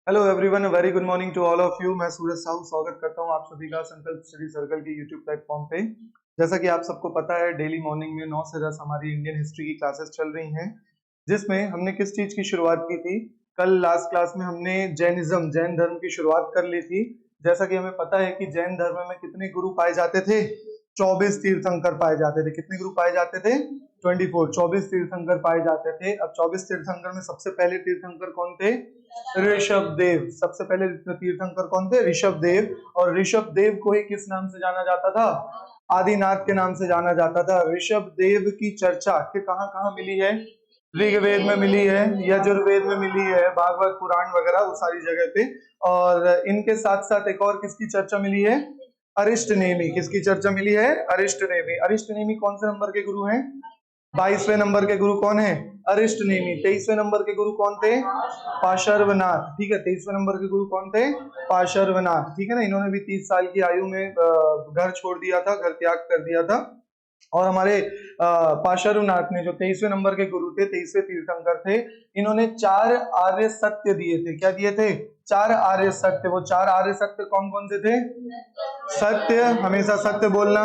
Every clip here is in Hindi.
Hello everyone, very good morning to all of you. मैं सूरज साहू स्वागत करता हूं आप सभी का संकल्प स्टडी सर्कल के यूट्यूब प्लेटफॉर्म पे। जैसा कि आप सबको पता है, डेली मॉर्निंग में 9 से 10 हमारी इंडियन हिस्ट्री की क्लासेस चल रही हैं, जिसमें हमने किस चीज की शुरुआत की थी। कल लास्ट क्लास में हमने जैन धर्म की शुरुआत कर ली थी। जैसा कि हमें पता है कि जैन धर्म में कितने गुरु पाए जाते थे, 24 तीर्थंकर पाए जाते थे। कितने गुरु पाए जाते थे? 24, 24 तीर्थंकर पाए जाते थे। अब 24 तीर्थंकर में सबसे पहले तीर्थंकर कौन थे? ऋषभ देव। सबसे पहले तीर्थंकर कौन थे? ऋषभ देव। और ऋषभ देव को ही किस नाम से जाना जाता था? आदिनाथ के नाम से जाना जाता था। ऋषभ देव की चर्चा के कहां कहां मिली है? ऋग्वेद में मिली है, यजुर्वेद में मिली है, भागवत पुराण वगैरह वो सारी जगह पे। और इनके साथ साथ एक और किसकी चर्चा मिली है? अरिष्ट नेमी। किसकी चर्चा मिली है? अरिष्ट नेमी। अरिष्ट नेमी कौन से नंबर के गुरु हैं? 22वें नंबर के गुरु कौन है? अरिष्ट नेमी। 23वें नंबर के गुरु कौन थे? पाशर्वनाथ। ठीक है, 23वें नंबर के गुरु कौन थे? पाशर्वनाथ। ठीक है ना, इन्होंने भी 30 साल की आयु में घर छोड़ दिया था, घर त्याग कर दिया था। और हमारे पाशर्वनाथ ने जो 23वें नंबर के गुरु थे, 23वें तीर्थंकर थे, इन्होंने 4 आर्य सत्य दिए थे। क्या दिए थे? 4 आर्य सत्य। वो 4 आर्य सत्य कौन कौन से थे? सत्य, हमेशा सत्य बोलना।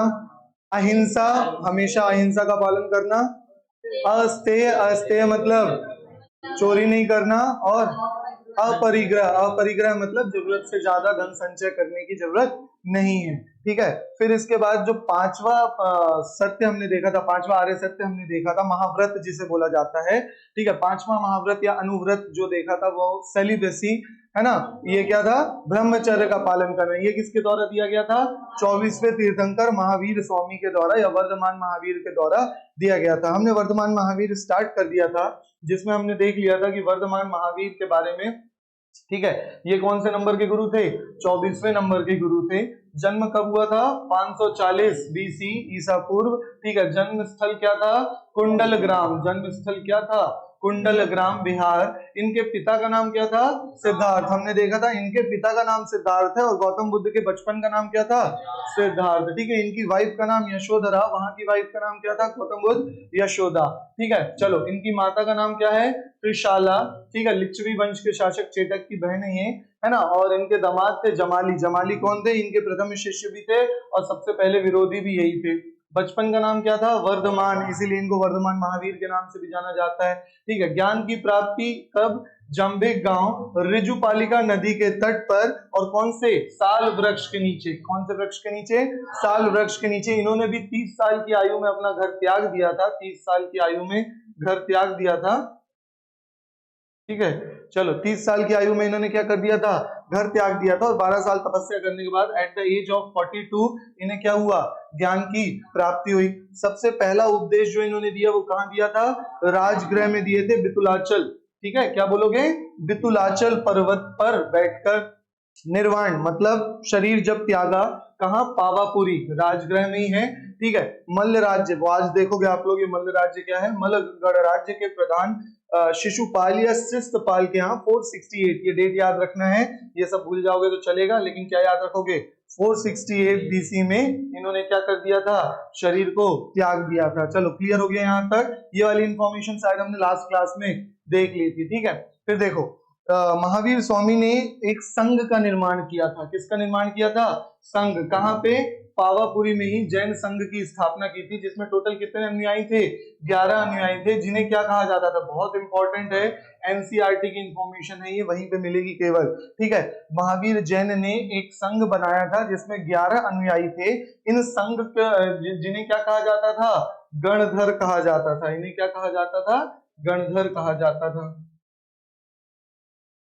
अहिंसा, हमेशा अहिंसा का पालन करना। अस्तेय, अस्तेय मतलब चोरी नहीं करना। और अपरिग्रह, अपरिग्रह मतलब जरूरत से ज्यादा धन संचय करने की जरूरत नहीं है। ठीक है, फिर इसके बाद जो पांचवा सत्य हमने देखा था, पांचवा आर्य सत्य हमने देखा था, महाव्रत जिसे बोला जाता है। ठीक है, पांचवा महाव्रत या अनुव्रत जो देखा था वो सेलिबेसी है ना। ये क्या था? ब्रह्मचर्य का पालन करना। ये किसके द्वारा दिया गया था? 24वें तीर्थंकर महावीर स्वामी के द्वारा या वर्धमान महावीर के द्वारा दिया गया था। हमने वर्धमान महावीर स्टार्ट कर दिया था, जिसमें हमने देख लिया था कि वर्धमान महावीर के बारे में। ठीक है, ये कौन से नंबर के गुरु थे? 24वें नंबर के गुरु थे। जन्म कब हुआ था? 540 बीसी ईसा पूर्व। ठीक है, जन्म स्थल क्या था? कुंडल ग्राम। जन्म स्थल क्या था? कुंडल ग्राम, बिहार। इनके पिता का नाम क्या था? सिद्धार्थ। हमने देखा था इनके पिता का नाम सिद्धार्थ है और गौतम बुद्ध के बचपन का नाम क्या था? सिद्धार्थ। ठीक है, इनकी वाइफ का नाम यशोधरा, वहां की वाइफ का नाम क्या था? गौतम बुद्ध, यशोदा। ठीक है, चलो, इनकी माता का नाम क्या है? त्रिशाला। ठीक है, लिच्छवी वंश के शासक चेतक की बहन है ये, है ना। और इनके दामाद थे जमाली। जमाली कौन थे? इनके प्रथम शिष्य भी थे और सबसे पहले विरोधी भी यही थे। बचपन का नाम क्या था? वर्धमान, इसीलिए इनको वर्धमान महावीर के नाम से भी जाना जाता है। ठीक है, ज्ञान की प्राप्ति कब? जंबिक गांव, ऋजुपालिका नदी के तट पर। और कौन से? साल वृक्ष के नीचे। कौन से वृक्ष के नीचे? साल वृक्ष के नीचे। इन्होंने भी 30 साल की आयु में अपना घर त्याग दिया था। 30 साल की आयु में घर त्याग दिया था। ठीक है, चलो, 30 साल की आयु में इन्होंने क्या कर दिया था? घर त्याग दिया था। और 12 साल तपस्या करने के बाद एट द एज ऑफ 42 इन्हें क्या हुआ? ज्ञान की प्राप्ति हुई। सबसे पहला उपदेश जो इन्होंने दिया वो कहां दिया था? राजगृह में दिए थे, बितुलाचल। ठीक है, क्या बोलोगे? बितुलाचल पर्वत पर बैठकर। निर्वाण मतलब शरीर जब त्यागा। कहां? पावापुरी, राजगृह में ही है। ठीक है, मल्ल राज्य, वो आज देखोगे आप लोग, ये मल्ल राज्य क्या है? मल्लगढ़ राज्य के प्रधान शिशुपाल या शिस्तपाल के यहाँ 468, ये डेट याद रखना है। ये सब भूल जाओगे तो चलेगा, लेकिन क्या याद रखोगे? 468 बीसी में इन्होंने क्या कर दिया था? शरीर को त्याग दिया था। चलो, क्लियर हो गया यहाँ तक? ये वाली इंफॉर्मेशन शायद हमने लास्ट क्लास में देख ली थी। ठीक है, फिर देखो, महावीर स्वामी ने एक संघ का निर्माण किया था। किसका निर्माण किया था? संघ। कहां पे? पावापुरी में ही जैन संघ की स्थापना की थी, जिसमें टोटल कितने अनुयायी थे? 11 अनुयायी थे, जिन्हें क्या कहा जाता था? बहुत इंपॉर्टेंट है, एनसीईआरटी की इंफॉर्मेशन है ये, वहीं पे मिलेगी केवल। ठीक है, महावीर जैन ने एक संघ बनाया था जिसमें 11 अनुयायी थे। इन संघ जिन्हें क्या कहा जाता था? गणधर कहा जाता था। इन्हें क्या कहा जाता था? गणधर कहा जाता था।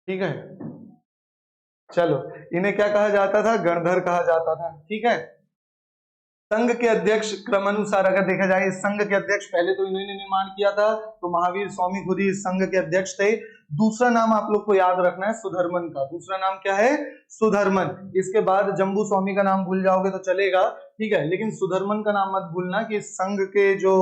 ठीक है, चलो, इन्हें क्या कहा जाता था? गणधर कहा जाता था। ठीक है, संघ के अध्यक्ष क्रमानुसार अगर देखा जाए, इस संघ के अध्यक्ष पहले तो इन्होंने निर्माण किया था, तो महावीर स्वामी खुद ही इस संघ के अध्यक्ष थे। दूसरा नाम आप लोग को याद रखना है सुधर्मन का। दूसरा नाम क्या है? सुधर्मन। इसके बाद जम्बू स्वामी का नाम भूल जाओगे तो चलेगा। ठीक है, लेकिन सुधर्मन का नाम मत भूलना कि इस संघ के जो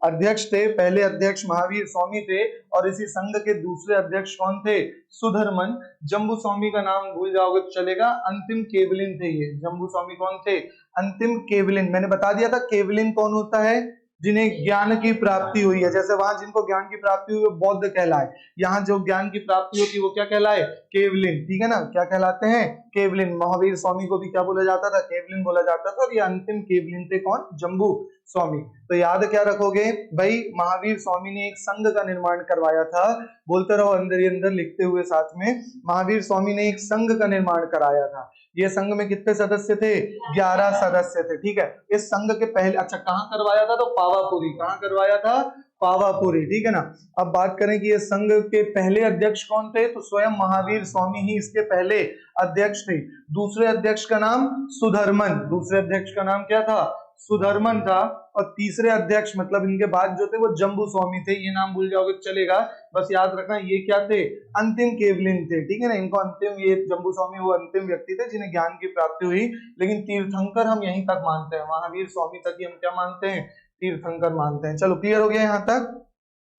अध्यक्ष थे, पहले अध्यक्ष महावीर स्वामी थे और इसी संघ के दूसरे अध्यक्ष कौन थे? सुधर्मन। जम्बू स्वामी का नाम भूल जाओगे तो चलेगा, अंतिम केवलिन थे ये। जम्बू स्वामी कौन थे? अंतिम केवलिन। मैंने बता दिया था केवलिन कौन होता है? जिन्हें ज्ञान की प्राप्ति हुई है। जैसे वहां जिनको ज्ञान की प्राप्ति हुई वो बौद्ध कहलाए, यहाँ जो ज्ञान की प्राप्ति होती है वो क्या कहलाए, केवलिन। ठीक है ना, क्या कहलाते हैं, केवलिन। महावीर स्वामी को भी क्या बोला जाता था, केवलिन बोला जाता था। और ये अंतिम केवलिन थे कौन, जम्बू स्वामी। तो याद क्या रखोगे भाई, महावीर स्वामी ने एक संघ का निर्माण करवाया था। बोलते रहो अंदर ही अंदर लिखते हुए साथ में, महावीर स्वामी ने एक संघ का निर्माण कराया था। ये संघ में कितने सदस्य थे, 11 सदस्य थे। ठीक है, इस संघ के पहले, अच्छा कहां करवाया था, तो पावापुरी। कहां करवाया था, पावापुरी। ठीक है ना। अब बात करें कि ये संघ के पहले अध्यक्ष कौन थे, तो स्वयं महावीर स्वामी ही इसके पहले अध्यक्ष थे। दूसरे अध्यक्ष का नाम सुधर्मन, दूसरे अध्यक्ष का नाम क्या था, सुधर्मन था। और तीसरे अध्यक्ष मतलब इनके बाद जो थे वो जम्बू स्वामी थे। ये नाम भूल जाओगे चलेगा, बस याद रखना ये क्या थे, अंतिम केवलिन थे। ठीक है ना, इनको अंतिम, ये जम्बू स्वामी वो अंतिम व्यक्ति थे जिन्हें ज्ञान की प्राप्ति हुई। लेकिन तीर्थंकर हम यहीं तक मानते हैं, महावीर स्वामी तक ही हम क्या मानते हैं, तीर्थंकर मानते हैं। चलो क्लियर हो गया यहाँ तक।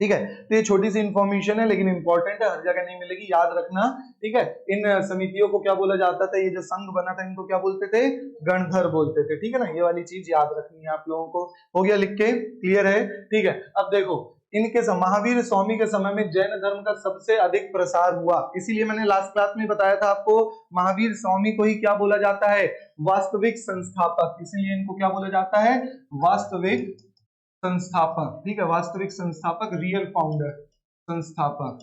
ठीक है, तो ये छोटी सी इंफॉर्मेशन है लेकिन इंपॉर्टेंट है, हर जगह नहीं मिलेगी, याद रखना। ठीक है, इन समितियों को क्या बोला जाता था, ये जो संघ बना था इनको क्या बोलते थे, गणधर बोलते थे। ठीक है ना, ये वाली चीज याद रखनी है आप लोगों को। हो गया लिख के, क्लियर है। ठीक है, अब देखो इनके महावीर स्वामी के समय में जैन धर्म का सबसे अधिक प्रसार हुआ। इसीलिए मैंने लास्ट क्लास में बताया था आपको, महावीर स्वामी को ही क्या बोला जाता है, वास्तविक संस्थापक। इसीलिए इनको क्या बोला जाता है, वास्तविक संस्थापक। ठीक है, वास्तविक संस्थापक, रियल फाउंडर, संस्थापक,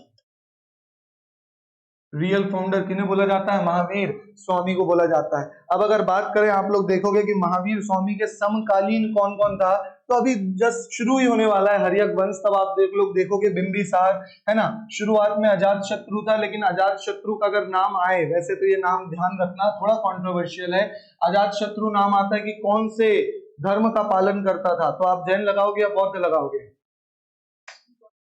रियल फाउंडर किन्हें बोला जाता है, महावीर स्वामी को बोला जाता है। अब अगर बात करें, आप लोग देखोगे कि महावीर स्वामी के समकालीन कौन कौन था, तो अभी जस्ट शुरू ही होने वाला है हर्यक वंश। तब आप देखोगे बिंबिसार, है ना। शुरुआत में अजात शत्रु था, लेकिन अजात शत्रु का अगर नाम आए, वैसे तो ये नाम ध्यान रखना थोड़ा कॉन्ट्रोवर्शियल है। अजात शत्रु नाम आता है कि कौन से धर्म का पालन करता था, तो आप जैन लगाओगे या बौद्ध लगाओगे,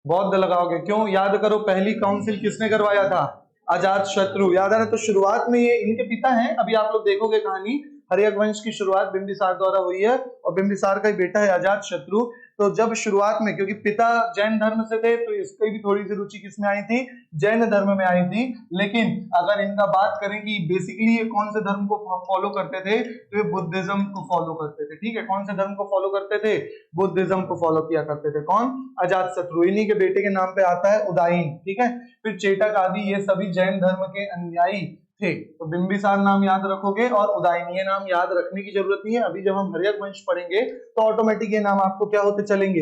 बौद्ध लगाओगे। क्यों, याद करो पहली काउंसिल किसने करवाया था, अजात शत्रु। याद है ना। तो शुरुआत में ये इनके पिता हैं, अभी आप लोग देखोगे कहानी, हर्यक वंश की शुरुआत बिंबिसार द्वारा हुई है और बिंबिसार का ही बेटा है अजात शत्रु। तो जब शुरुआत में, क्योंकि पिता जैन धर्म से थे तो इसकी भी थोड़ी सी रुचि किसमें आई थी, जैन धर्म में आई थी। लेकिन अगर इनका बात करें कि बेसिकली ये कौन से धर्म को फॉलो करते थे, तो ये बुद्धिज्म को फॉलो करते थे। ठीक है, कौन से धर्म को फॉलो करते थे, बुद्धिज्म को फॉलो किया करते थे। कौन, अजात शत्रु। इन्हीं के बेटे के नाम पे आता है उदायन। ठीक है, फिर चेटक आदि, ये सभी जैन धर्म के अनुयायी थे। तो बिंबिसार नाम याद रखोगे और उदायन ये नाम याद रखने की जरूरत नहीं है। अभी जब हम हर्यक वंश पढ़ेंगे तो ऑटोमेटिक ये नाम आपको क्या होते चलेंगे,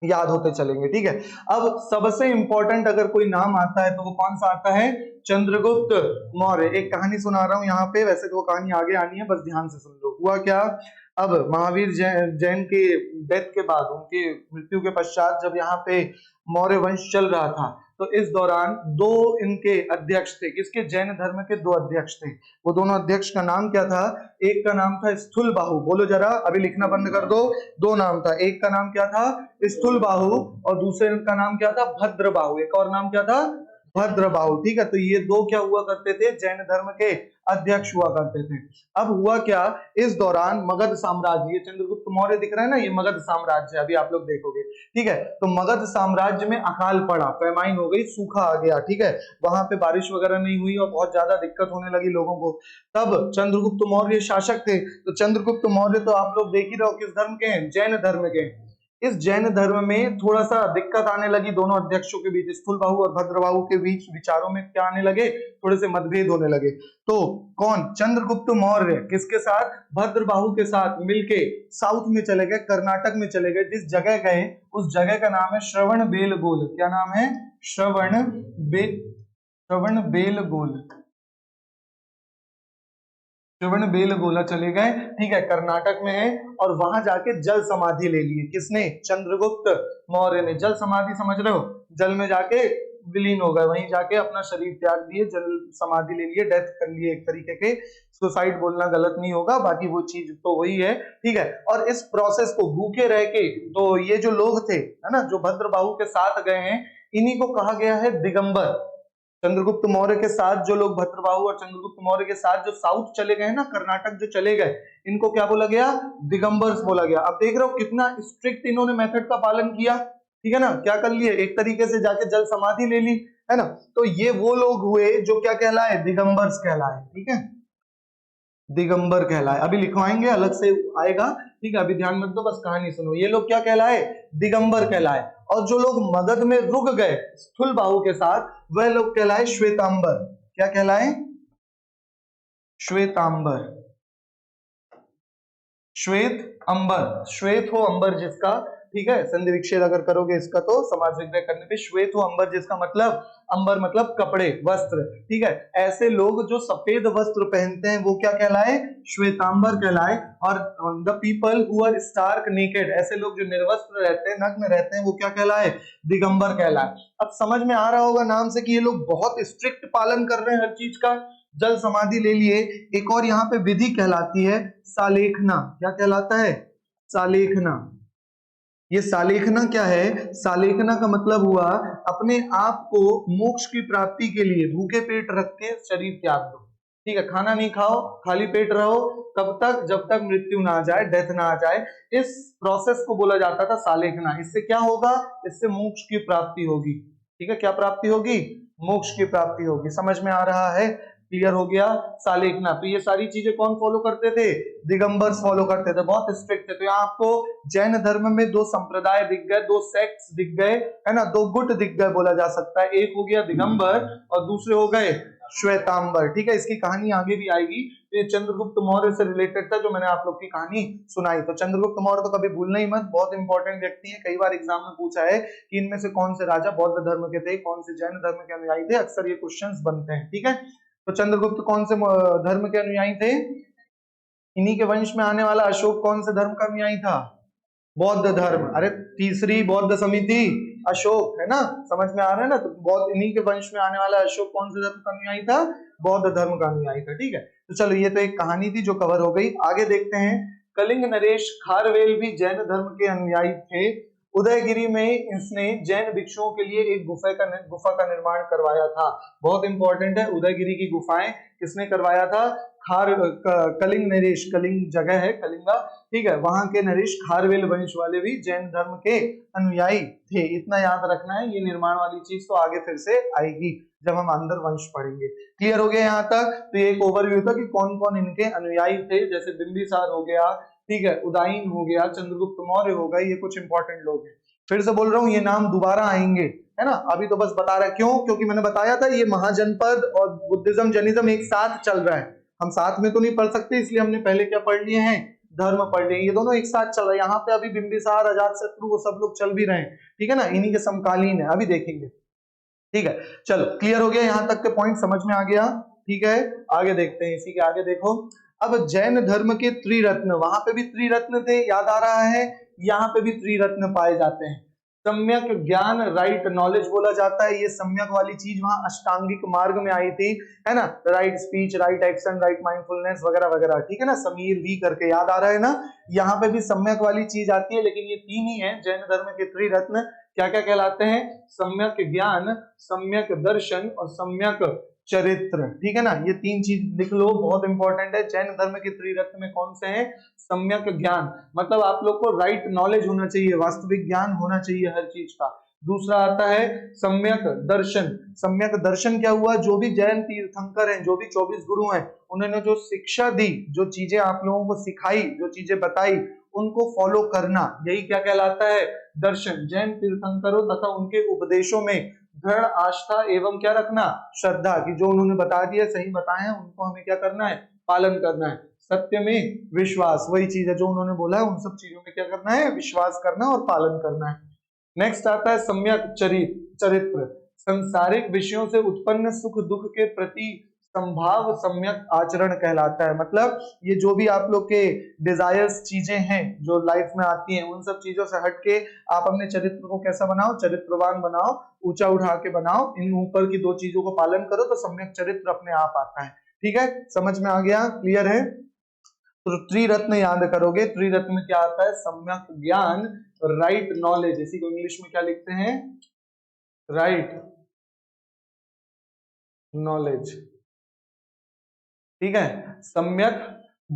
याद होते चलेंगे। ठीक है, अब सबसे इंपॉर्टेंट अगर कोई नाम आता है तो वो कौन सा आता है, चंद्रगुप्त मौर्य। एक कहानी सुना रहा हूं यहाँ पे, वैसे तो वो कहानी आगे आनी है, बस ध्यान से सुन लो। हुआ क्या, अब महावीर जैन के डेथ के बाद, उनके मृत्यु के पश्चात जब यहाँ पे मौर्य वंश चल रहा था, तो इस दौरान दो इनके अध्यक्ष थे। किसके, जैन धर्म के दो अध्यक्ष थे। वो दोनों अध्यक्ष का नाम क्या था, एक का नाम था स्थूल बाहु। बोलो जरा, अभी लिखना बंद कर दो। दो नाम था, एक का नाम क्या था, स्थूल बाहु, और दूसरे का नाम क्या था, भद्र बाहु। एक और नाम क्या था, भद्र बाहु। ठीक है, तो ये दो क्या हुआ करते थे, जैन धर्म के अध्यक्ष हुआ करते थे। अब हुआ क्या, इस दौरान मगध साम्राज्य, ये चंद्रगुप्त मौर्य दिख रहा है ना, ये मगध साम्राज्य है, अभी आप लोग देखोगे। ठीक है, तो मगध साम्राज्य में अकाल पड़ा, पैमाइन हो गई, सूखा आ गया। ठीक है, वहां पे बारिश वगैरह नहीं हुई और बहुत ज्यादा दिक्कत होने लगी लोगों को। तब चंद्रगुप्त मौर्य शासक थे। तो चंद्रगुप्त मौर्य तो आप लोग देख ही रहो किस धर्म के हैं, जैन धर्म के। इस जैन धर्म में थोड़ा सा दिक्कत आने लगी दोनों अध्यक्षों के बीच, स्थूलबाहु और भद्रबाहु के बीच विचारों में क्या आने लगे, थोड़े से मतभेद होने लगे। तो कौन, चंद्रगुप्त मौर्य किसके साथ, भद्रबाहु के साथ मिलके साउथ में चले गए, कर्नाटक में चले गए। जिस जगह गए उस जगह का नाम है श्रवण बेलगोल। क्या नाम है, श्रवण बेलगोल, श्रवण बेलगोला चले गए। ठीक है, कर्नाटक में है। और वहां जाके जल समाधि ले लिए, किसने, चंद्रगुप्त मौर्य ने। जल समाधि समझ रहे हो, जल में जाके विलीन हो गए, वहीं जाके अपना शरीर त्याग दिए, जल समाधि ले लिए, डेथ कर लिए एक तरीके के। सुसाइड बोलना गलत नहीं होगा, बाकी वो चीज तो वही है। ठीक है, और इस प्रोसेस को भूखे रह के, तो ये जो लोग थे, है ना, जो भद्रबाहु के साथ गए हैं, इन्हीं को कहा गया है दिगंबर। चंद्रगुप्त मौर्य के साथ जो लोग, भद्रबाहु और चंद्रगुप्त मौर्य के साथ जो साउथ चले गए ना, कर्नाटक जो चले गए, इनको क्या बोला गया, दिगंबर्स बोला गया। अब देख रहे हो कितना स्ट्रिक्ट इन्होंने मेथड का पालन किया। ठीक है ना, क्या कर लिए, एक तरीके से जाके जल समाधि ले ली, है ना। तो ये वो लोग हुए जो क्या कहलाए, दिगंबर्स कहलाए। ठीक है, दिगंबर कहलाए। अभी लिखवाएंगे, अलग से आएगा, ठीक है, अभी ध्यान मत दो, बस कहानी सुनो। ये लोग क्या कहलाए? दिगंबर कहलाए। और जो लोग मगध में रुक गए स्थूल बाहु के साथ, वह लोग कहलाए श्वेतांबर। क्या कहलाए? श्वेतांबर। श्वेत अंबर, श्वेत हो अंबर जिसका, ठीक है, संधि विच्छेद अगर करोगे इसका तो समाज विग्रह करने पे श्वेत हो अंबर जिसका मतलब, अंबर मतलब कपड़े, वस्त्र, ठीक है। ऐसे लोग जो सफेद वस्त्र पहनते हैं वो क्या कहलाए? श्वेतांबर कहलाए। और the people who are stark naked, ऐसे लोग जो निर्वस्त्र रहते हैं, नग्न रहते हैं, वो क्या कहलाए? दिगंबर कहलाए। अब समझ में आ रहा होगा नाम से कि ये लोग बहुत स्ट्रिक्ट पालन कर रहे हैं हर चीज का। जल समाधि ले लिए। एक और यहाँ पे विधि कहलाती है सालेखना। क्या कहलाता है? सालेखना। ये सालेखना क्या है? सालेखना का मतलब हुआ अपने आप को मोक्ष की प्राप्ति के लिए भूखे पेट रख के शरीर त्याग दो, ठीक है, खाना नहीं खाओ, खाली पेट रहो, कब तक? जब तक मृत्यु ना आ जाए, डेथ ना आ जाए। इस प्रोसेस को बोला जाता था सालेखना। इससे क्या होगा? इससे मोक्ष की प्राप्ति होगी, ठीक है। क्या प्राप्ति होगी? मोक्ष की प्राप्ति होगी। समझ में आ रहा है? क्लियर हो गया? सालेखना। तो ये सारी चीजें कौन फॉलो करते थे? दिगंबर्स फॉलो करते थे, बहुत स्ट्रिक्ट थे। तो यहाँ आपको जैन धर्म में दो संप्रदाय दिख गए, दो सेक्ट्स दिख गए, है ना, दो गुट दिख गए बोला जा सकता है। एक हो गया दिगंबर और दूसरे हो गए श्वेतांबर, ठीक है। इसकी कहानी आगे भी आएगी। तो ये चंद्रगुप्त मौर्य से रिलेटेड था जो मैंने आप लोग की कहानी सुनाई। तो चंद्रगुप्त मौर्य तो कभी भूलना ही मत, बहुत इंपॉर्टेंट व्यक्ति है। कई बार एग्जाम में पूछा है कि इनमें से कौन से राजा बौद्ध धर्म के थे, कौन से जैन धर्म के अनुयायी थे, अक्सर ये क्वेश्चंस बनते हैं, ठीक है। तो चंद्रगुप्त कौन से धर्म के अनुयायी थे? इन्हीं के वंश में आने वाला अशोक कौन से धर्म का अनुयायी था? बौद्ध धर्म। अरे तीसरी बौद्ध समिति, अशोक, है ना, समझ में आ रहा है ना। तो बौद्ध, इन्हीं के वंश में आने वाला अशोक कौन से धर्म का अनुयायी था? बौद्ध धर्म का अनुयायी था, ठीक है। तो चलो, ये तो एक कहानी थी जो कवर हो गई। आगे देखते हैं। कलिंग नरेश खारवेल भी जैन धर्म के अनुयायी थे। उदयगिरी में इसने जैन भिक्षुओं के लिए एक गुफा का निर्माण करवाया था। बहुत इंपॉर्टेंट है, उदयगिरी की गुफाएं किसने करवाया था? कलिंग नरेश, कलिंग जगह है, कलिंगा, ठीक है, वहां के नरेश खारवेल वंश वाले भी जैन धर्म के अनुयायी थे। इतना याद रखना है। ये निर्माण वाली चीज तो आगे फिर से आएगी जब हम अंदर वंश पढ़ेंगे। क्लियर हो गया यहाँ तक? तो ये एक ओवरव्यू था कि कौन कौन इनके अनुयायी थे। जैसे बिंबिसार हो गया, ठीक है, उदायन हो गया, चंद्रगुप्त मौर्य हो गए, ये कुछ इंपॉर्टेंट लोग हैं। फिर से बोल रहा हूँ, ये नाम दोबारा आएंगे, है ना। अभी तो बस बता रहा, क्यों? क्योंकि मैंने बताया था ये महाजनपद और बुद्धिज्म जैनिज्म एक साथ चल रहा है। हम साथ में तो नहीं पढ़ सकते, इसलिए हमने पहले क्या पढ़ लिए हैं? धर्म पढ़ लिए। ये दोनों एक साथ चल रहे हैं। यहाँ पे अभी बिंबिसार, अजातशत्रु, वो सब लोग चल भी रहे हैं, ठीक है ना, इन्हीं के समकालीन है, अभी देखेंगे, ठीक है। चलो, क्लियर हो गया? यहाँ तक के पॉइंट समझ में आ गया, ठीक है। आगे देखते हैं, इसी के आगे देखो। अब जैन धर्म के त्रिरत्न, वहां पे भी त्रिरत्न थे, याद आ रहा है? यहाँ पे भी त्रिरत्न पाए जाते हैं। सम्यक ज्ञान, राइट नॉलेज बोला जाता है। ये सम्यक वाली चीज वहां अष्टांगिक मार्ग में आई थी, है ना, right speech, right action, right mindfulness वगैरह वगैरह, ठीक है ना, समीर वी करके, याद आ रहा है ना। यहाँ पे भी सम्यक वाली चीज आती है, लेकिन ये तीन ही है जैन धर्म के त्रिरत्न। क्या क्या कहलाते हैं? सम्यक ज्ञान, सम्यक दर्शन और सम्यक चरित्र, ठीक है ना। ये तीन चीज लिख लो, बहुत इंपॉर्टेंट है। जैन धर्म के त्रिरत्न में कौन से हैं? सम्यक ज्ञान, मतलब आप लोग को राइट नॉलेज होना चाहिए, वास्तविक ज्ञान होना चाहिए हर चीज का। दूसरा आता है सम्यक दर्शन। सम्यक दर्शन क्या हुआ? जो भी जैन तीर्थंकर हैं, जो भी 24 गुरु हैं, उन्होंने जो शिक्षा दी, जो चीजें आप लोगों को सिखाई, जो चीजें बताई, उनको फॉलो करना, यही क्या कहलाता है? दर्शन। जैन तीर्थंकरों तथा उनके उपदेशों में दृढ़ आस्था एवं क्या रखना? श्रद्धा, कि जो उन्होंने बता दिया, सही बताए हैं, उनको हमें क्या करना है? पालन करना है। सत्य में विश्वास, वही चीज है जो उन्होंने बोला है, उन सब चीजों में क्या करना है? विश्वास करना और पालन करना है। नेक्स्ट आता है सम्यक चरित्र। संसारिक विषयों से उत्पन्न सुख दुख के प्रति संभाव सम्यक आचरण कहलाता है। मतलब ये जो भी आप लोग के डिजायर्स चीजें हैं जो लाइफ में आती हैं, उन सब चीजों से हटके आप अपने चरित्र को कैसा बनाओ? चरित्रवान बनाओ, ऊंचा उठा के बनाओ। इन ऊपर की दो चीजों को पालन करो तो सम्यक चरित्र अपने आप आता है, ठीक है। समझ में आ गया? क्लियर है? तो त्रिरत्न याद करोगे। त्रिरत्न में क्या आता है? सम्यक ज्ञान, राइट नॉलेज, इसी को इंग्लिश में क्या लिखते हैं? राइट नॉलेज, ठीक है। सम्यक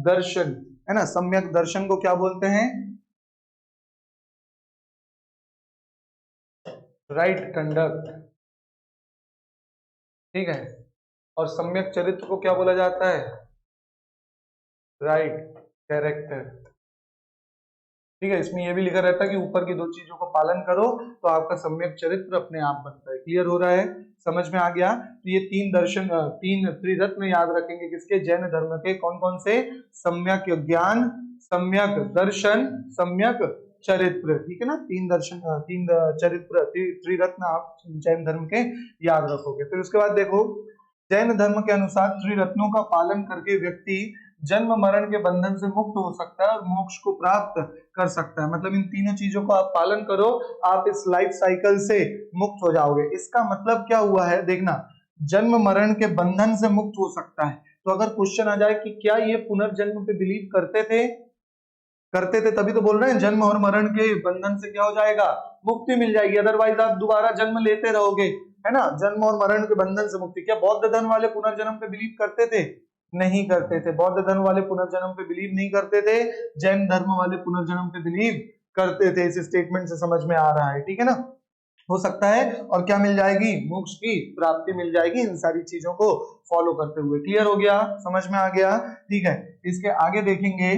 दर्शन, है ना, सम्यक दर्शन को क्या बोलते हैं? राइट कंडक्ट, ठीक है। और सम्यक चरित्र को क्या बोला जाता है? Right character. ठीक है, इसमें ये भी लिखा रहता है कि ऊपर की दो चीजों को पालन करो तो आपका सम्यक चरित्र अपने आप बनता है। क्लियर हो रहा है, समझ में आ गया। तो ये तीन दर्शन, तीन त्रिरत्न याद रखेंगे किसके, जैन धर्म के। कौन कौन से, सम्यक ज्ञान, सम्यक दर्शन, सम्यक चरित्र। ठीक है ना, तीन दर्शन, तीन चरित्र, त्रिरत्न आप जैन धर्म के याद रखोगे। फिर उसके बाद देखो, जैन धर्म के अनुसार त्रिरत्नों का पालन करके व्यक्ति जन्म मरण के बंधन से मुक्त हो सकता है और मोक्ष को प्राप्त कर सकता है। मतलब इन तीनों चीजों को आप पालन करो, आप इस लाइफ साइकिल से मुक्त हो जाओगे। इसका मतलब क्या हुआ है, देखना, जन्म मरण के बंधन से मुक्त हो सकता है। तो अगर क्वेश्चन आ जाए कि क्या ये पुनर्जन्म पे बिलीव करते थे, करते थे तभी तो बोल रहे हैं जन्म और मरण के बंधन से क्या हो जाएगा, मुक्ति मिल जाएगी, अदरवाइज आप दोबारा जन्म लेते रहोगे, है ना। जन्म और मरण के बंधन से मुक्ति। क्या बौद्ध धर्म वाले पुनर्जन्म पे बिलीव करते थे, नहीं करते थे। बौद्ध धर्म वाले पुनर्जन्म पे बिलीव नहीं करते थे, जैन धर्म वाले पुनर्जन्म पे बिलीव करते थे। इस स्टेटमेंट से समझ में आ रहा है, ठीक है ना। हो सकता है, और क्या मिल जाएगी, मोक्ष की प्राप्ति मिल जाएगी इन सारी चीजों को फॉलो करते हुए। क्लियर हो गया, समझ में आ गया, ठीक है। इसके आगे देखेंगे,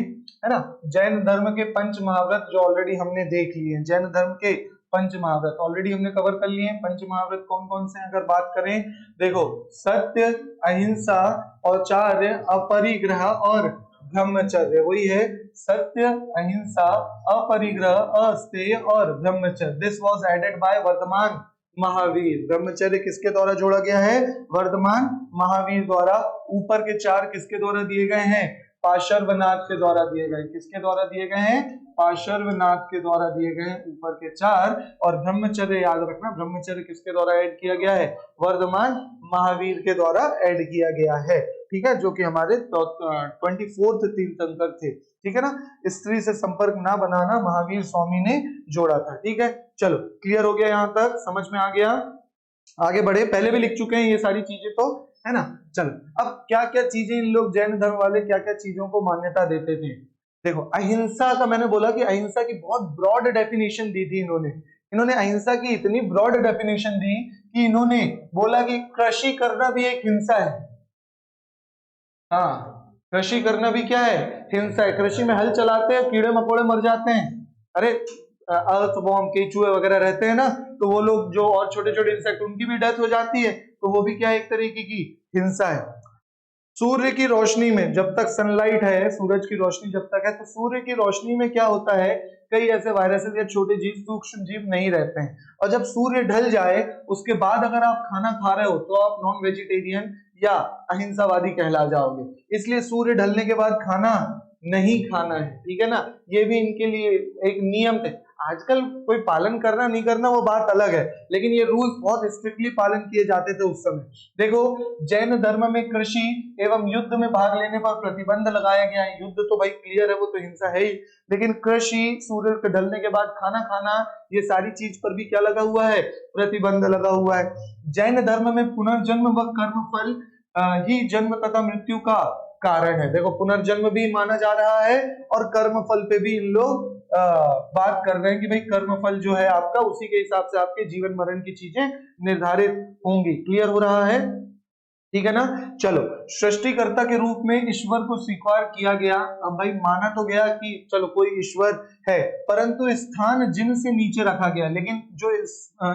है ना, जैन धर्म के पंच महाव्रत जो ऑलरेडी हमने देख लिए। जैन धर्म के पंच महाव्रत ऑलरेडी हमने कवर कर लिए हैं। पंच महाव्रत कौन कौन से हैं अगर बात करें, देखो, सत्य, अहिंसा, औचार्य, अपरिग्रह और ब्रह्मचर्य। वही है, सत्य, अहिंसा, अपरिग्रह, अस्तेय और ब्रह्मचर्य। This was added by Vardhaman Mahavir. ब्रह्मचर्य किसके द्वारा जोड़ा गया है, वर्धमान महावीर द्वारा। ऊपर के चार किसके द्वारा दिए गए हैं, पार्श्वनाथ के द्वारा दिए गए। किसके द्वारा दिए गए हैं, पार्श्वनाथ के द्वारा दिए गए हैं ऊपर के चार। और ब्रह्मचर्य याद रखना, ब्रह्मचर्य किसके द्वारा ऐड किया गया है, वर्धमान महावीर के द्वारा ऐड किया गया है। ठीक है, जो कि हमारे 24th तीर्थंकर थे। ठीक है ना, स्त्री से संपर्क ना बनाना महावीर स्वामी ने जोड़ा था। ठीक है, चलो क्लियर हो गया, यहां तक समझ में आ गया। आगे बढ़े, पहले भी लिख चुके हैं ये सारी चीजें तो, है ना। चलो, अब क्या क्या चीजें इन लोग जैन धर्म वाले क्या क्या चीजों को मान्यता देते थे। देखो, अहिंसा का मैंने बोला कि अहिंसा की बहुत ब्रॉड डेफिनेशन दी थी इन्होंने अहिंसा की इतनी ब्रॉड डेफिनेशन दी कि इन्होंने बोला कि कृषि करना भी एक हिंसा है। हाँ, कृषि करना भी क्या है, हिंसा है। कृषि में हल चलाते हैं, कीड़े मकोड़े मर जाते हैं। अरे, अर्थवॉर्म, केचुए वगैरह रहते हैं ना, तो वो लोग जो और छोटे छोटे इंसेक्ट, उनकी भी डेथ हो जाती है, तो वो भी क्या एक तरीके की हिंसा है। सूर्य की रोशनी में, जब तक सनलाइट है, सूरज की रोशनी जब तक है, तो सूर्य की रोशनी में क्या होता है, कई ऐसे वायरसेस या छोटे जीव, सूक्ष्म जीव नहीं रहते हैं। और जब सूर्य ढल जाए उसके बाद अगर आप खाना खा रहे हो तो आप नॉन वेजिटेरियन या अहिंसावादी कहला जाओगे। इसलिए सूर्य ढलने के बाद खाना नहीं खाना है। ठीक है ना, ये भी इनके लिए एक नियम थे। आजकल कोई पालन करना नहीं करना वो बात अलग है, लेकिन ये रूल्स बहुत स्ट्रिक्टली पालन किए जाते थे उस समय। देखो, जैन धर्म में कृषि एवं युद्ध में भाग लेने पर प्रतिबंध लगाया गया है। युद्ध तो भाई क्लियर है, वो तो हिंसा है ही, लेकिन कृषि, सूर्य के ढलने के बाद खाना खाना, ये सारी चीज पर भी क्या लगा हुआ है, प्रतिबंध लगा हुआ है। जैन धर्म में पुनर्जन्म व कर्मफल ही जन्म तथा मृत्यु का कारण है। देखो, पुनर्जन्म भी माना जा रहा है और कर्मफल पे भी इन लोग बात कर रहे हैं कि भाई कर्मफल जो है आपका, उसी के हिसाब से आपके जीवन मरण की चीजें निर्धारित होंगी। क्लियर हो रहा है, ठीक है ना। चलो, सृष्टिकर्ता के रूप में ईश्वर को स्वीकार किया गया। अब भाई माना तो गया कि चलो कोई ईश्वर है, परंतु स्थान जिन से नीचे रखा गया। लेकिन जो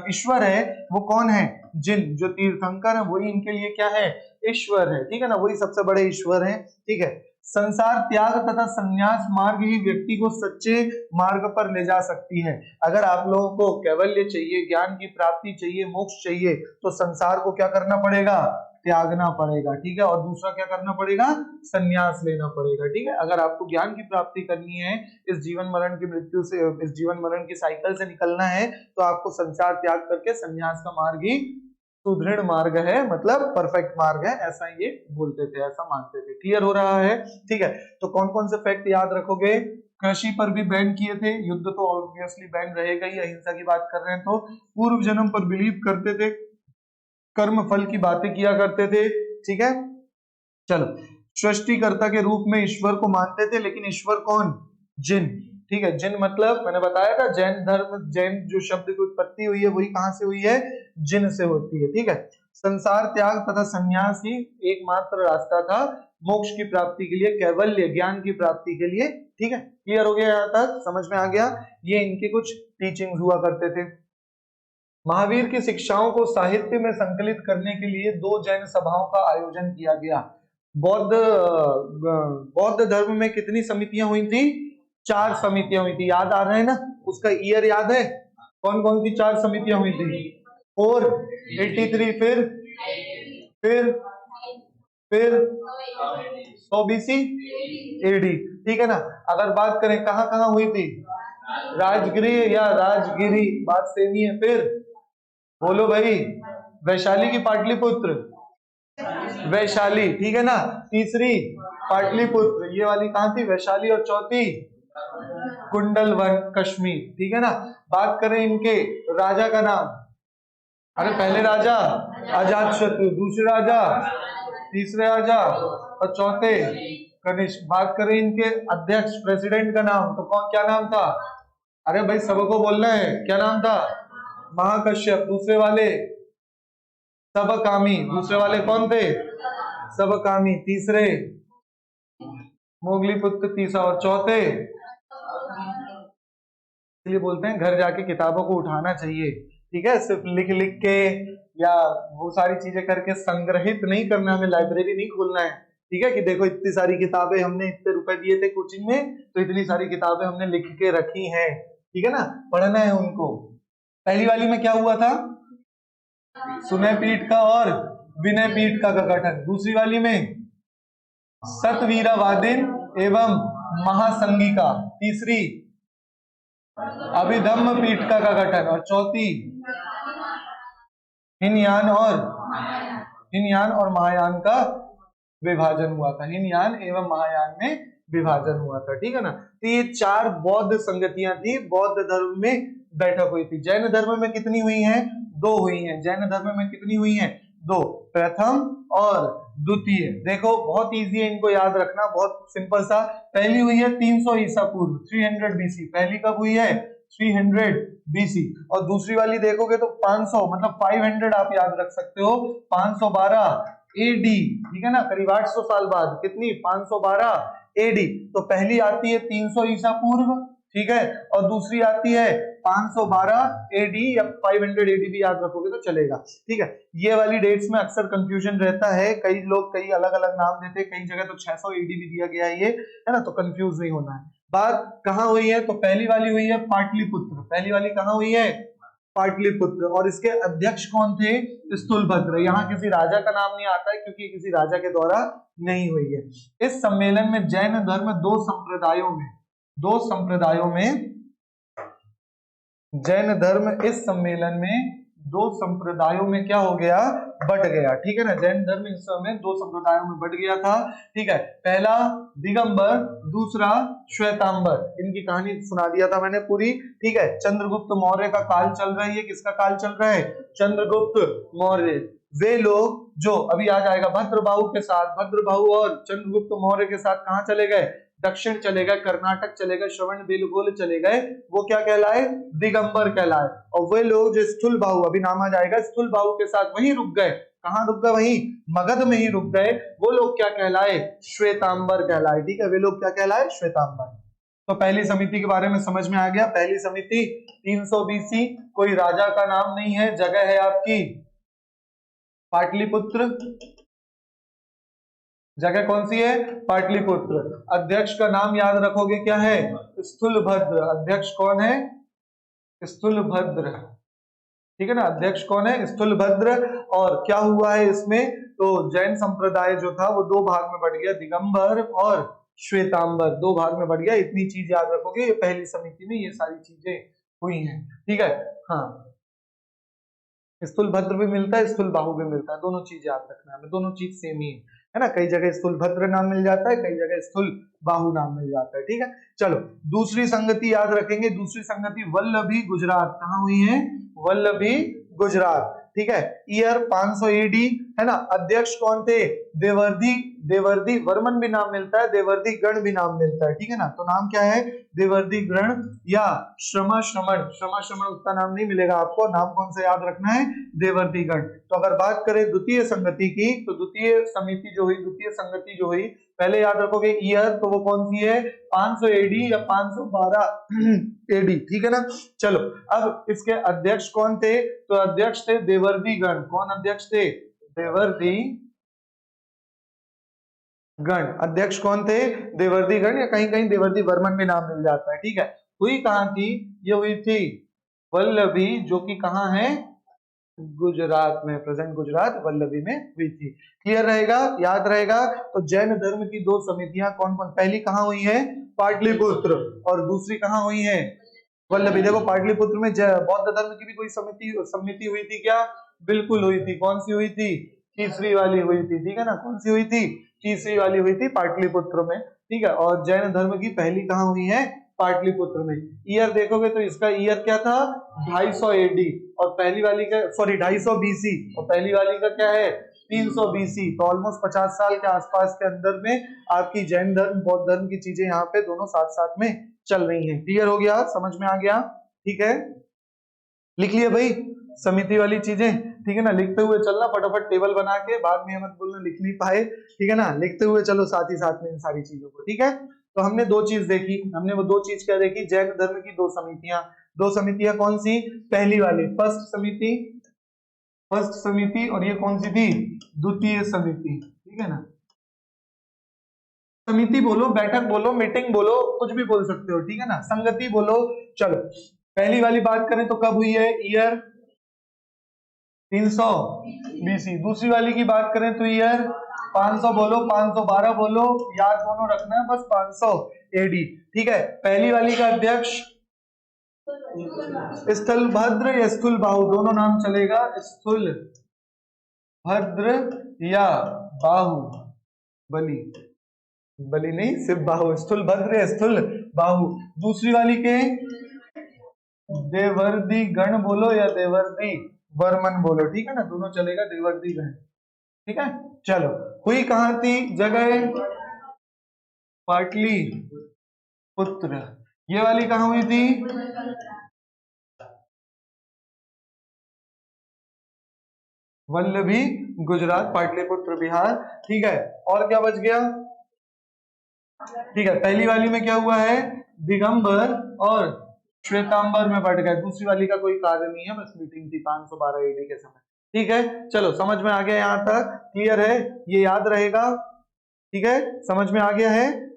ईश्वर है वो कौन है, जिन, जो तीर्थंकर है वही इनके लिए क्या है, ईश्वर है। ठीक है ना, वही सबसे बड़े ईश्वर है। ठीक है, संसार त्याग तथा संन्यास मार्ग ही व्यक्ति को सच्चे मार्ग पर ले जा सकती है। अगर आप लोगों को कैवल्य चाहिए, ज्ञान की प्राप्ति चाहिए, मोक्ष चाहिए, तो संसार को क्या करना पड़ेगा, त्यागना पड़ेगा। ठीक है, और दूसरा क्या करना पड़ेगा, संन्यास लेना पड़ेगा। ठीक है, अगर आपको ज्ञान की प्राप्ति करनी है, इस जीवन मरण की मृत्यु से, इस जीवन मरण की साइकिल से निकलना है, तो आपको संसार त्याग करके संन्यास का मार्ग ही सुदृढ़ मार्ग है, मतलब परफेक्ट मार्ग है, ऐसा ये बोलते थे, ऐसा मानते थे। क्लियर हो रहा है, ठीक है। तो कौन कौन से फैक्ट याद रखोगे, कृषि पर भी बैन किए थे, युद्ध तो ऑब्वियसली बैन रहेगा ही, अहिंसा की बात कर रहे हैं तो। पूर्व जन्म पर बिलीव करते थे, कर्म फल की बातें किया करते थे। ठीक है, चलो, सृष्टिकर्ता के रूप में ईश्वर को मानते थे, लेकिन ईश्वर कौन, जिन। ठीक है, जिन मतलब मैंने बताया था, जैन धर्म, जैन जो शब्द की उत्पत्ति हुई है वही कहां से हुई है, जिन से होती है। ठीक है, संसार त्याग तथा संन्यास ही एकमात्र रास्ता था मोक्ष की प्राप्ति के लिए, कैवल्य ज्ञान की प्राप्ति के लिए। ठीक है, क्लियर हो गया? यहाँ तक समझ में आ गया? ये इनके कुछ टीचिंग्स हुआ करते थे। महावीर की शिक्षाओं को साहित्य में संकलित करने के लिए 2 जैन सभाओं का आयोजन किया गया। बौद्ध धर्म में कितनी समितियां हुई थी? 4 समितियां हुई थी। याद आ रहा है ना? उसका ईयर याद है? कौन कौन सी 4 समितियां हुई थी? 483, फिर 100 BC AD, ठीक है ना? अगर बात करें कहां कहां हुई थी? राजगृह या राजगिरी, बात सेम ही है। फिर बोलो भाई, वैशाली की पाटलिपुत्र? वैशाली, ठीक है ना? तीसरी पाटलिपुत्र, ये वाली कहां थी? वैशाली। और चौथी कुंडलवन, कश्मीर, ठीक है ना? बात करें इनके राजा का नाम, अरे पहले राजा अजातशत्रु, दूसरे राजा, तीसरे राजा और चौथे कनिष्क। बात करें इनके अध्यक्ष प्रेसिडेंट का नाम, तो कौन, क्या नाम था? अरे भाई सबको बोलना है, क्या नाम था? महाकश्यप। दूसरे वाले सबकामी, दूसरे वाले कौन थे? सबकामी। तीसरे मोगलीपुत्र, तीसरा। और चौथे, इसलिए बोलते हैं घर जाके किताबों को उठाना चाहिए, ठीक है? सिर्फ लिख लिख के या वो सारी चीजें करके संग्रहित नहीं करना, हमें लाइब्रेरी नहीं खोलना है, ठीक है? कि देखो इतनी सारी किताबें, हमने इतने रुपए दिए थे कोचिंग में तो इतनी सारी किताबें हमने लिख के रखी हैं, ठीक है ना? पढ़ना है उनको। पहली वाली में क्या हुआ था? सुनय पीठ का और विनय पीठ का गठन। दूसरी वाली में सतवीरवादीन एवं महासंघिका। तीसरी अभिधम्म पीठ का गठन। और चौथी हिनयान और महायान का विभाजन हुआ था। हिनयान एवं महायान में विभाजन हुआ था, ठीक है ना? तो ये 4 बौद्ध संगतियां थी, बौद्ध धर्म में बैठक हुई थी। जैन धर्म में कितनी हुई हैं? 2 हुई हैं। जैन धर्म में कितनी हुई हैं? 2, प्रथम और द्वितीय। देखो बहुत इजी है इनको याद रखना, बहुत सिंपल सा। पहली हुई है 300 ईसा पूर्व, 300 BC। पहली कब हुई है? 300 BC। और दूसरी वाली देखोगे तो 500, मतलब 500 आप याद रख सकते हो, 512 AD, ठीक है ना? करीब 800 साल बाद। कितनी? 512 AD। तो पहली आती है 300 ईसा पूर्व, ठीक है? और दूसरी आती है 512 AD या 500 AD भी याद रखोगे तो चलेगा, ठीक है? ये वाली डेट्स में अक्सर कंफ्यूजन रहता है, कई लोग कई अलग अलग नाम देते हैं, कई जगह तो 600 AD भी दिया गया है, ये है ना? तो कंफ्यूज नहीं होना है। बात कहाँ हुई है? तो पहली वाली हुई है पाटलिपुत्र। पहली वाली कहाँ हुई है? पाटलिपुत्र। और इसके अध्यक्ष कौन थे? स्थूलभद्र। यहाँ किसी राजा का नाम नहीं आता है क्योंकि किसी राजा के द्वारा नहीं हुई है। इस सम्मेलन में जैन धर्म 2 संप्रदायों में जैन धर्म इस सम्मेलन में 2 संप्रदायों में क्या हो गया? बट गया, ठीक है ना? जैन धर्म इस समय 2 संप्रदायों में बट गया था, ठीक है? पहला दिगंबर, दूसरा श्वेतांबर। इनकी कहानी सुना दिया था मैंने पूरी, ठीक है? चंद्रगुप्त मौर्य का काल चल रहा है। ये किसका काल चल रहा है? चंद्रगुप्त मौर्य। वे लोग जो अभी आ जाएगा भद्रबाहु के साथ, भद्रबाहु और चंद्रगुप्त मौर्य के साथ कहां चले गए? दक्षिण चले गए, कर्नाटक चले गए, श्रवण बेलगोल चले गए। वो क्या कहलाए? दिगंबर कहलाए। और वे लोग जो स्थूलबाहु, अभी नाम आ जाएगा, स्थूलबाहु के साथ वहीं रुक गए। कहां रुक गए? वहीं मगध में ही रुक गए। वो लोग क्या कहलाए? श्वेतांबर कहलाए, ठीक है? वे लोग क्या कहलाए? श्वेतांबर। तो पहली समिति के बारे में समझ में आ गया। पहली समिति 300 BC, कोई राजा का नाम नहीं है, जगह है आपकी पाटलिपुत्र। जगह कौन सी है? पाटलिपुत्र। अध्यक्ष का नाम याद रखोगे, क्या है? स्थूलभद्र। अध्यक्ष कौन है? स्थूलभद्र, ठीक है ना? अध्यक्ष कौन है? स्थूलभद्र। और क्या हुआ है इसमें? तो जैन संप्रदाय जो था वो 2 भाग में बढ़ गया, दिगंबर और श्वेतांबर, 2 भाग में बढ़ गया। इतनी चीज याद रखोगे, ये पहली समिति में ये सारी चीजें हुई हैं, ठीक है? हाँ, स्थूलभद्र भी मिलता है, स्थूलबाहु भी मिलता है, दोनों चीज याद रखना है, दोनों चीज सेम ही है ना? कई जगह स्थूलभद्र नाम मिल जाता है, कई जगह स्थूलबाहु नाम मिल जाता है, ठीक है? चलो दूसरी संगति याद रखेंगे। दूसरी संगति वल्लभी गुजरात। कहाँ हुई है? वल्लभी गुजरात, ठीक है? ईयर 500 एडी, है ना। अध्यक्ष कौन थे? देवर्षि, देवर्षि वर्मन भी नाम मिलता है, देवर्षि गण भी नाम मिलता है, ठीक है ना। तो नाम क्या है? देवर्षि गण या श्रमा श्रमण, श्रमा श्रमण उसका नाम नहीं मिलेगा आपको, नाम कौन सा याद रखना है? देवर्षि गण। तो अगर बात करें द्वितीय संगति की, तो द्वितीय समिति जो हुई, द्वितीय संगति जो हुई, पहले याद रखोगे ईयर, तो वो कौन सी है? 500 एडी या 512 एडी, ठीक है ना। चलो अब इसके अध्यक्ष कौन थे? तो अध्यक्ष थे देवर्षि गण। कौन अध्यक्ष थे? देवर्षि गण। अध्यक्ष कौन थे? देवर्षि गण, या कहीं कहीं देवर्षि वर्मन में नाम मिल जाता है, ठीक है। हुई कहां थी? ये हुई थी वल्लभी, जो कि कहां है? गुजरात में, प्रेजेंट गुजरात, वल्लभी में हुई थी। क्लियर रहेगा, याद रहेगा। तो जैन धर्म की दो समितियां कौन कौन? पहली कहां हुई है? पाटलिपुत्र, और दूसरी कहां हुई है? वल्लभी। देखो पाटलिपुत्र में बौद्ध धर्म की भी कोई समिति हुई थी क्या? बिल्कुल हुई थी। कौन सी हुई थी? तीसरी वाली हुई थी, ठीक है ना। कौन सी हुई थी? तीसरी वाली हुई थी पाटलिपुत्र में, ठीक है। और जैन धर्म की पहली कहां हुई है? पाटलिपुत्र में। ईयर देखोगे तो इसका ईयर क्या था? 250 एडी, और पहली वाली का, सॉरी 250 बीसी, और पहली वाली का क्या है? 300 बीसी। तो ऑलमोस्ट 50 साल के आसपास के अंदर में आपकी जैन धर्म, बौद्ध धर्म की चीजें यहाँ पे दोनों साथ साथ में चल रही हैं। क्लियर हो गया? समझ में आ गया? ठीक है, लिख लिया भाई समिति वाली चीजें, ठीक है ना। लिखते हुए चलना फटाफट, टेबल बना के, बाद में मत बोलना लिख नहीं पाए, ठीक है ना। लिखते हुए चलो साथ ही साथ में इन सारी चीजों को, ठीक है। तो हमने दो चीज देखी, हमने वो दो चीज क्या देखी? जैन धर्म की दो समितियां। दो समितियां कौन सी? पहली वाली फर्स्ट समिति, फर्स्ट समिति, और ये कौन सी थी? द्वितीय समिति, ठीक है ना। समिति बोलो, बैठक बोलो, मीटिंग बोलो, कुछ भी बोल सकते हो, ठीक है ना। संगति बोलो। चलो पहली वाली बात करें तो कब हुई है? Year 300 BC. दूसरी वाली की बात करें तो ईयर 500 बोलो, 512 बोलो, याद दोनों रखना है बस, 500 एडी, ठीक है। पहली वाली का अध्यक्ष स्थलभद्र या स्थूलबाहु, दोनों नाम चलेगा, स्थूलभद्र या बाहु बली, बली नहीं सिर्फ बाहु, स्थूलभद्र या स्थूलबाहु। दूसरी वाली के देवर्षि गण बोलो या देवर्षि वर्मन बोलो, ठीक है ना, दोनों चलेगा, देवर्षि गण, ठीक है। चलो हुई कहां थी जगह? पाटलिपुत्र। ये वाली कहां हुई थी? वल्लभी गुजरात, पाटलिपुत्र बिहार, ठीक है। और क्या बच गया? ठीक है, पहली वाली में क्या हुआ है? दिगंबर और श्वेतांबर में बढ़ गए। दूसरी वाली का कोई कार्य नहीं है, बस मीटिंग थी 512 एडी के समय, ठीक है। चलो समझ में आ गया यहां तक? क्लियर है? ये याद रहेगा, ठीक है। समझ में आ गया है?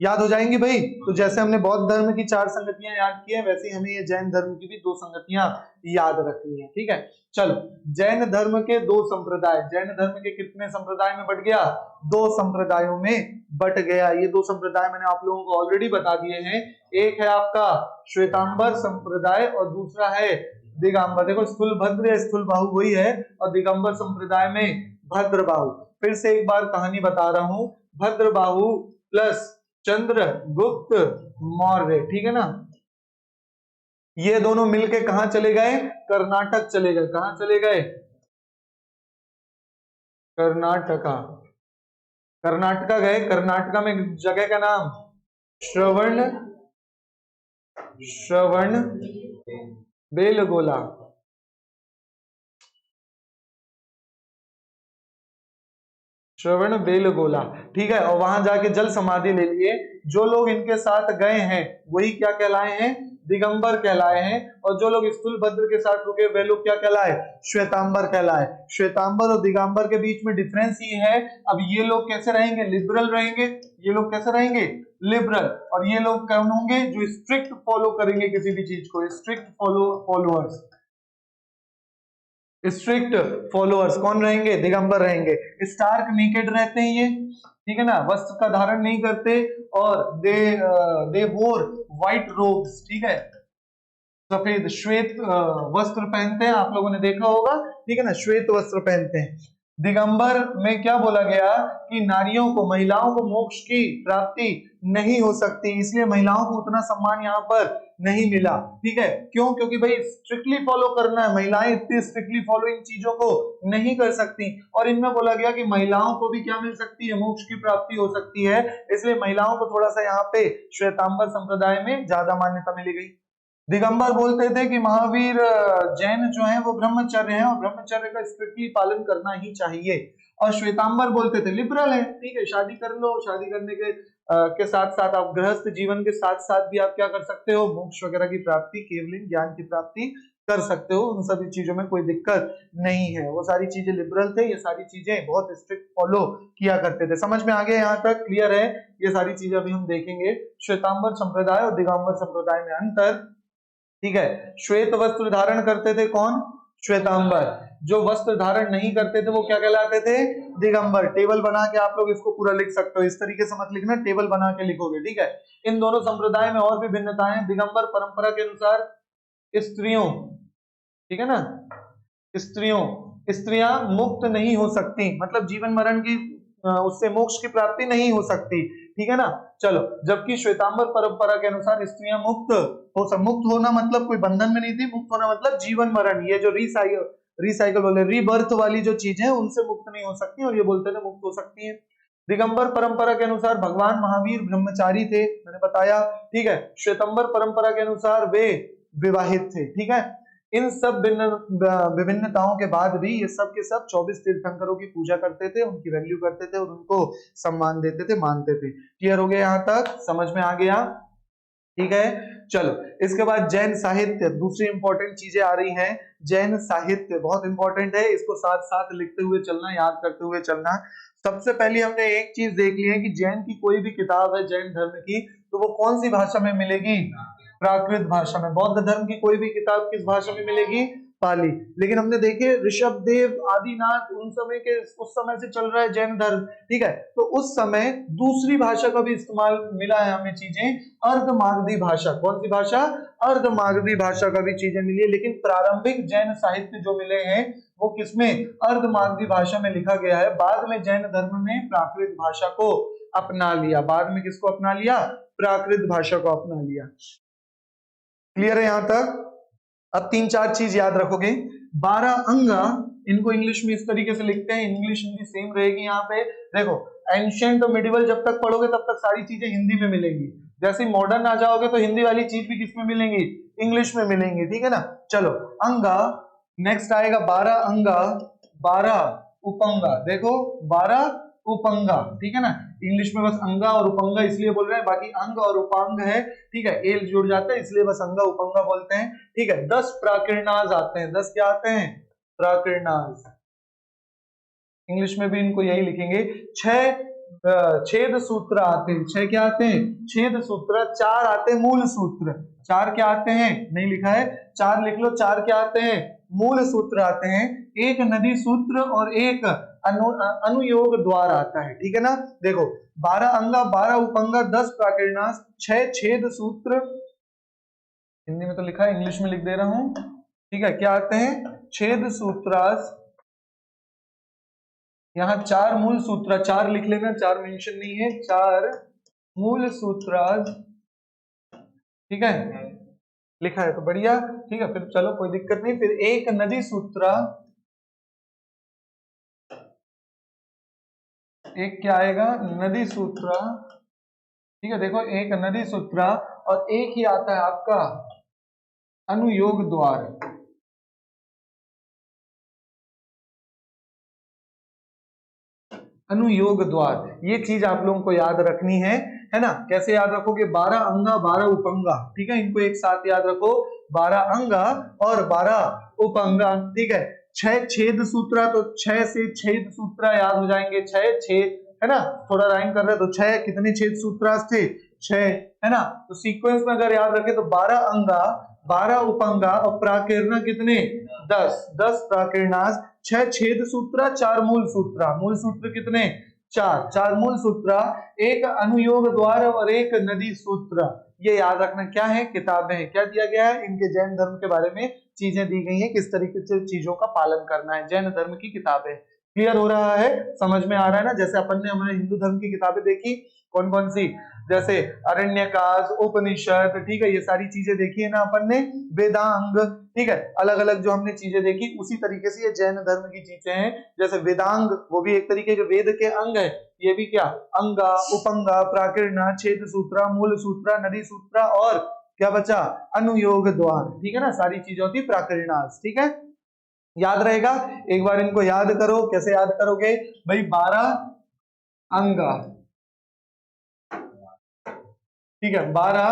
याद हो जाएंगी भाई। तो जैसे हमने बौद्ध धर्म की 4 संगतियां याद की है, वैसे ही हमें ये जैन धर्म की भी 2 संगतियां याद रखनी है, ठीक है। चलो जैन धर्म के 2 संप्रदाय, जैन धर्म के कितने संप्रदाय में बट गया? 2 संप्रदायों में बट गया। ये 2 संप्रदाय मैंने आप लोगों को ऑलरेडी बता दिए हैं। एक है आपका श्वेतांबर संप्रदाय और दूसरा है दिगंबर। देखो स्थूलभद्र या स्थूलबाहु वही है, और दिगंबर संप्रदाय में भद्रबाहु। फिर से एक बार कहानी बता रहा हूं, भद्रबाहु प्लस चंद्रगुप्त मौर्य, ठीक है ना। ये दोनों मिलके कहां चले गए? कर्नाटक चले गए। कहां चले गए? कर्नाटका। कर्नाटका गए। कर्नाटका में एक जगह का नाम श्रवण बेलगोला, श्रवण बेलगोला, ठीक है। और वहां जाके जल समाधि ले लिए। जो लोग इनके साथ गए हैं वही क्या कहलाए हैं? दिगंबर कहलाए हैं। और जो लोग स्थूलभद्र के साथ रुके वे लोग क्या कहलाए? श्वेतांबर कहलाए। श्वेतांबर और दिगंबर के बीच में डिफरेंस ये है, अब ये लोग कैसे रहेंगे? लिबरल रहेंगे। ये लोग कैसे रहेंगे? लिबरल। और ये लोग कौन होंगे? जो स्ट्रिक्ट फॉलो करेंगे किसी भी चीज को, स्ट्रिक्ट फॉलोअर्स। स्ट्रिक्ट फॉलोअर्स कौन रहेंगे? दिगंबर रहेंगे। स्टार्क नेकेड रहते हैं ये, ठीक है ना, वस्त्र का धारण नहीं करते। और दे वोर व्हाइट रोब्स, ठीक है, सफेद श्वेत वस्त्र पहनते हैं। आप लोगों ने देखा होगा, ठीक है ना, श्वेत वस्त्र पहनते हैं। दिगंबर में क्या बोला गया कि नारियों को, महिलाओं को मोक्ष की प्राप्ति नहीं हो सकती, इसलिए महिलाओं को उतना सम्मान यहाँ पर नहीं मिला। ठीक है, क्यों? क्योंकि भाई स्ट्रिक्टली फॉलो करना है, महिलाएं इतनी स्ट्रिक्टली फॉलो इन चीजों को नहीं कर सकती। और इनमें बोला गया कि महिलाओं को भी क्या मिल सकती है, मोक्ष की प्राप्ति हो सकती है, इसलिए महिलाओं को थोड़ा सा यहाँ पे श्वेतांबर संप्रदाय में ज्यादा मान्यता मिली गई। दिगंबर बोलते थे कि महावीर जैन जो है वो ब्रह्मचर्य है और ब्रह्मचर्य का स्ट्रिक्टली पालन करना ही चाहिए। और श्वेतांबर बोलते थे लिबरल है, ठीक है, शादी कर लो, शादी करने के साथ साथ आप गृहस्थ जीवन के साथ साथ भी आप क्या कर सकते हो, मोक्ष वगैरह की प्राप्ति, केवल ज्ञान की प्राप्ति कर सकते हो, उन सभी चीजों में कोई दिक्कत नहीं है। वो सारी चीजें लिबरल थे, ये सारी चीजें बहुत स्ट्रिक्ट फॉलो किया करते थे। समझ में आ गया यहाँ तक? क्लियर है? ये सारी चीजें अभी हम देखेंगे। श्वेतांबर संप्रदाय और दिगंबर संप्रदाय में अंतर, ठीक है। श्वेत वस्त्र धारण करते थे कौन? श्वेतांबर। जो वस्त्र धारण नहीं करते थे वो क्या कहलाते थे? दिगंबर। टेबल बना के आप लोग इसको पूरा लिख सकते हो, इस तरीके से मत लिखना, टेबल बना के लिखोगे, ठीक है। इन दोनों संप्रदाय में और भी भिन्नताएं हैं। दिगंबर परंपरा के अनुसार स्त्रियों, ठीक है ना, स्त्रियां मुक्त नहीं हो सकती, मतलब जीवन मरण की उससे मोक्ष की प्राप्ति नहीं हो सकती, ठीक है ना। चलो, जबकि श्वेतांबर परंपरा के अनुसार स्त्रियां मुक्त होना मतलब कोई बंधन में नहीं थी, मुक्त होना मतलब जीवन मरण, ये जो रिसाइकल बोले रीबर्थ वाली जो चीजें उनसे मुक्त नहीं हो सकती, और ये बोलते थे मुक्त हो सकती है। दिगंबर परंपरा के अनुसार भगवान महावीर ब्रह्मचारी थे, मैंने बताया, ठीक है। श्वेतांबर परंपरा के अनुसार वे विवाहित थे, ठीक है। इन सब विभिन्नताओं के बाद भी ये सब के सब 24 तीर्थंकरों की पूजा करते थे, उनकी वैल्यू करते थे और उनको सम्मान देते थे, मानते थे। क्लियर हो गया यहाँ तक? समझ में आ गया? ठीक है। चलो, इसके बाद जैन साहित्य, दूसरी इंपॉर्टेंट चीजें आ रही हैं। जैन साहित्य बहुत इंपॉर्टेंट है, इसको साथ साथ लिखते हुए चलना, याद करते हुए चलना। सबसे पहले हमने एक चीज देख ली है कि जैन की कोई भी किताब है जैन धर्म की, तो वो कौन सी भाषा में मिलेगी? प्राकृत भाषा में। बौद्ध धर्म की कोई भी किताब किस भाषा में मिलेगी? पाली। लेकिन हमने देखे ऋषभदेव, आदिनाथ, उन समय के, उस समय से चल रहा है जैन धर्म, ठीक है, तो उस समय दूसरी भाषा का भी इस्तेमाल मिला है हमें चीजें, अर्धमागधी भाषा। कौन सी भाषा? अर्धमागधी भाषा का भी चीजें मिली है। लेकिन प्रारंभिक जैन साहित्य जो मिले हैं वो किसमें? अर्धमागधी भाषा में लिखा गया है। बाद में जैन धर्म में प्राकृत भाषा को अपना लिया। बाद में किसको अपना लिया? प्राकृत भाषा को अपना लिया। क्लियर है यहां तक? अब 3-4 चीज याद रखोगे। 12 अंगा, इनको इंग्लिश में इस तरीके से लिखते हैं, इंग्लिश हिंदी सेम रहेगी यहाँ पे। देखो, एंशिएंट और मिडिवल जब तक पढ़ोगे तब तक सारी चीजें हिंदी में मिलेंगी, जैसे मॉडर्न आ जाओगे तो हिंदी वाली चीज भी किसमें मिलेंगी? इंग्लिश में मिलेंगी, ठीक है ना। चलो, अंगा, नेक्स्ट आएगा 12 अंगा, 12 उपंगा। देखो, 12 उपंगा, ठीक है ना। इंग्लिश में बस अंगा और उपंगा इसलिए बोल रहे हैं, बाकी अंग और उपांग है, ठीक है, एल जुड़ जाता है इसलिए बस अंगा उपंगा बोलते हैं, ठीक है। 10 प्राकीर्णाज आते हैं। 10 क्या आते हैं? प्राकीर्णाज। इंग्लिश में भी इनको यही लिखेंगे। 6 छेद सूत्र आते हैं। 6 क्या आते हैं? छेद सूत्र। 4 आते हैं मूल सूत्र। 4 क्या आते हैं? नहीं लिखा है, 4 लिख लो। 4 क्या आते हैं? मूल सूत्र आते हैं। एक नदी सूत्र और एक अनुयोग द्वार आता है, ठीक है ना। देखो, 12 अंगा, 12 उपंगा, 10 प्राकीर्णास, 6 छेद सूत्र, हिंदी में तो लिखा है, इंग्लिश में लिख दे रहा हूं, ठीक है। क्या आते हैं? छेद सूत्रास। यहाँ 4 मूल सूत्र, 4 लिख लेना, 4 मेंशन नहीं है, 4 मूल सूत्रास, ठीक है, लिखा है तो बढ़िया, ठीक है। फिर चलो, कोई दिक्कत नहीं। फिर एक नदी सूत्रा, एक क्या आएगा? नदी सूत्रा, ठीक है। देखो, एक नदी सूत्रा और एक ही आता है आपका अनुयोग द्वार। अनुयोग द्वार, ये चीज आप लोगों को याद रखनी है ना। कैसे याद रखोगे? 12 अंगा, 12 उपंगा, ठीक है, इनको एक साथ याद रखो। 12 अंगा और 12 उपंगा, ठीक है। 6 छेद सूत्रा, तो 6 से छेद सूत्रा याद हो जाएंगे। 6 छेद, है ना, थोड़ा राइम कर रहे तो 6 कितने छेद सूत्रास थे? 6, है ना। तो सीक्वेंस में अगर याद रखे तो 12 अंगा, 12 उपंगा और प्राकीर्ण कितने? 10 प्राकीर्णास, 6 छेद सूत्रा, 4 मूल सूत्रा। मूल सूत्र कितने? 4 मूल सूत्रा, एक अनुयोग द्वार और एक नदी सूत्र। ये याद रखना। क्या है? किताबें हैं। क्या दिया गया है? इनके जैन धर्म के बारे में चीजें दी गई हैं, किस तरीके से चीजों का पालन करना है। जैन धर्म की किताबें, क्लियर हो रहा है, समझ में आ रहा है ना। जैसे अपन ने हमारे हिंदू धर्म की किताबें देखी, कौन कौन सी, जैसे अरण्यकाश, उपनिषद, ठीक है, ये सारी चीजें देखी है ना अपन ने, वेदांग, ठीक है, अलग अलग जो हमने चीजें देखी, उसी तरीके से ये जैन धर्म की चीजें हैं। जैसे वेदांग, वो भी एक तरीके के वेद के अंग है, ये भी क्या, अंगा, उपंगा, प्राकीर्णा, छेद सूत्रा, मूल सूत्रा, नदी सूत्रा, और क्या बचा, अनुयोग द्वार, ठीक है ना, सारी चीजें होती प्राकीर्णास, ठीक है, याद रहेगा। एक बार इनको याद करो, कैसे याद करोगे भाई, 12 अंगा, ठीक है, 12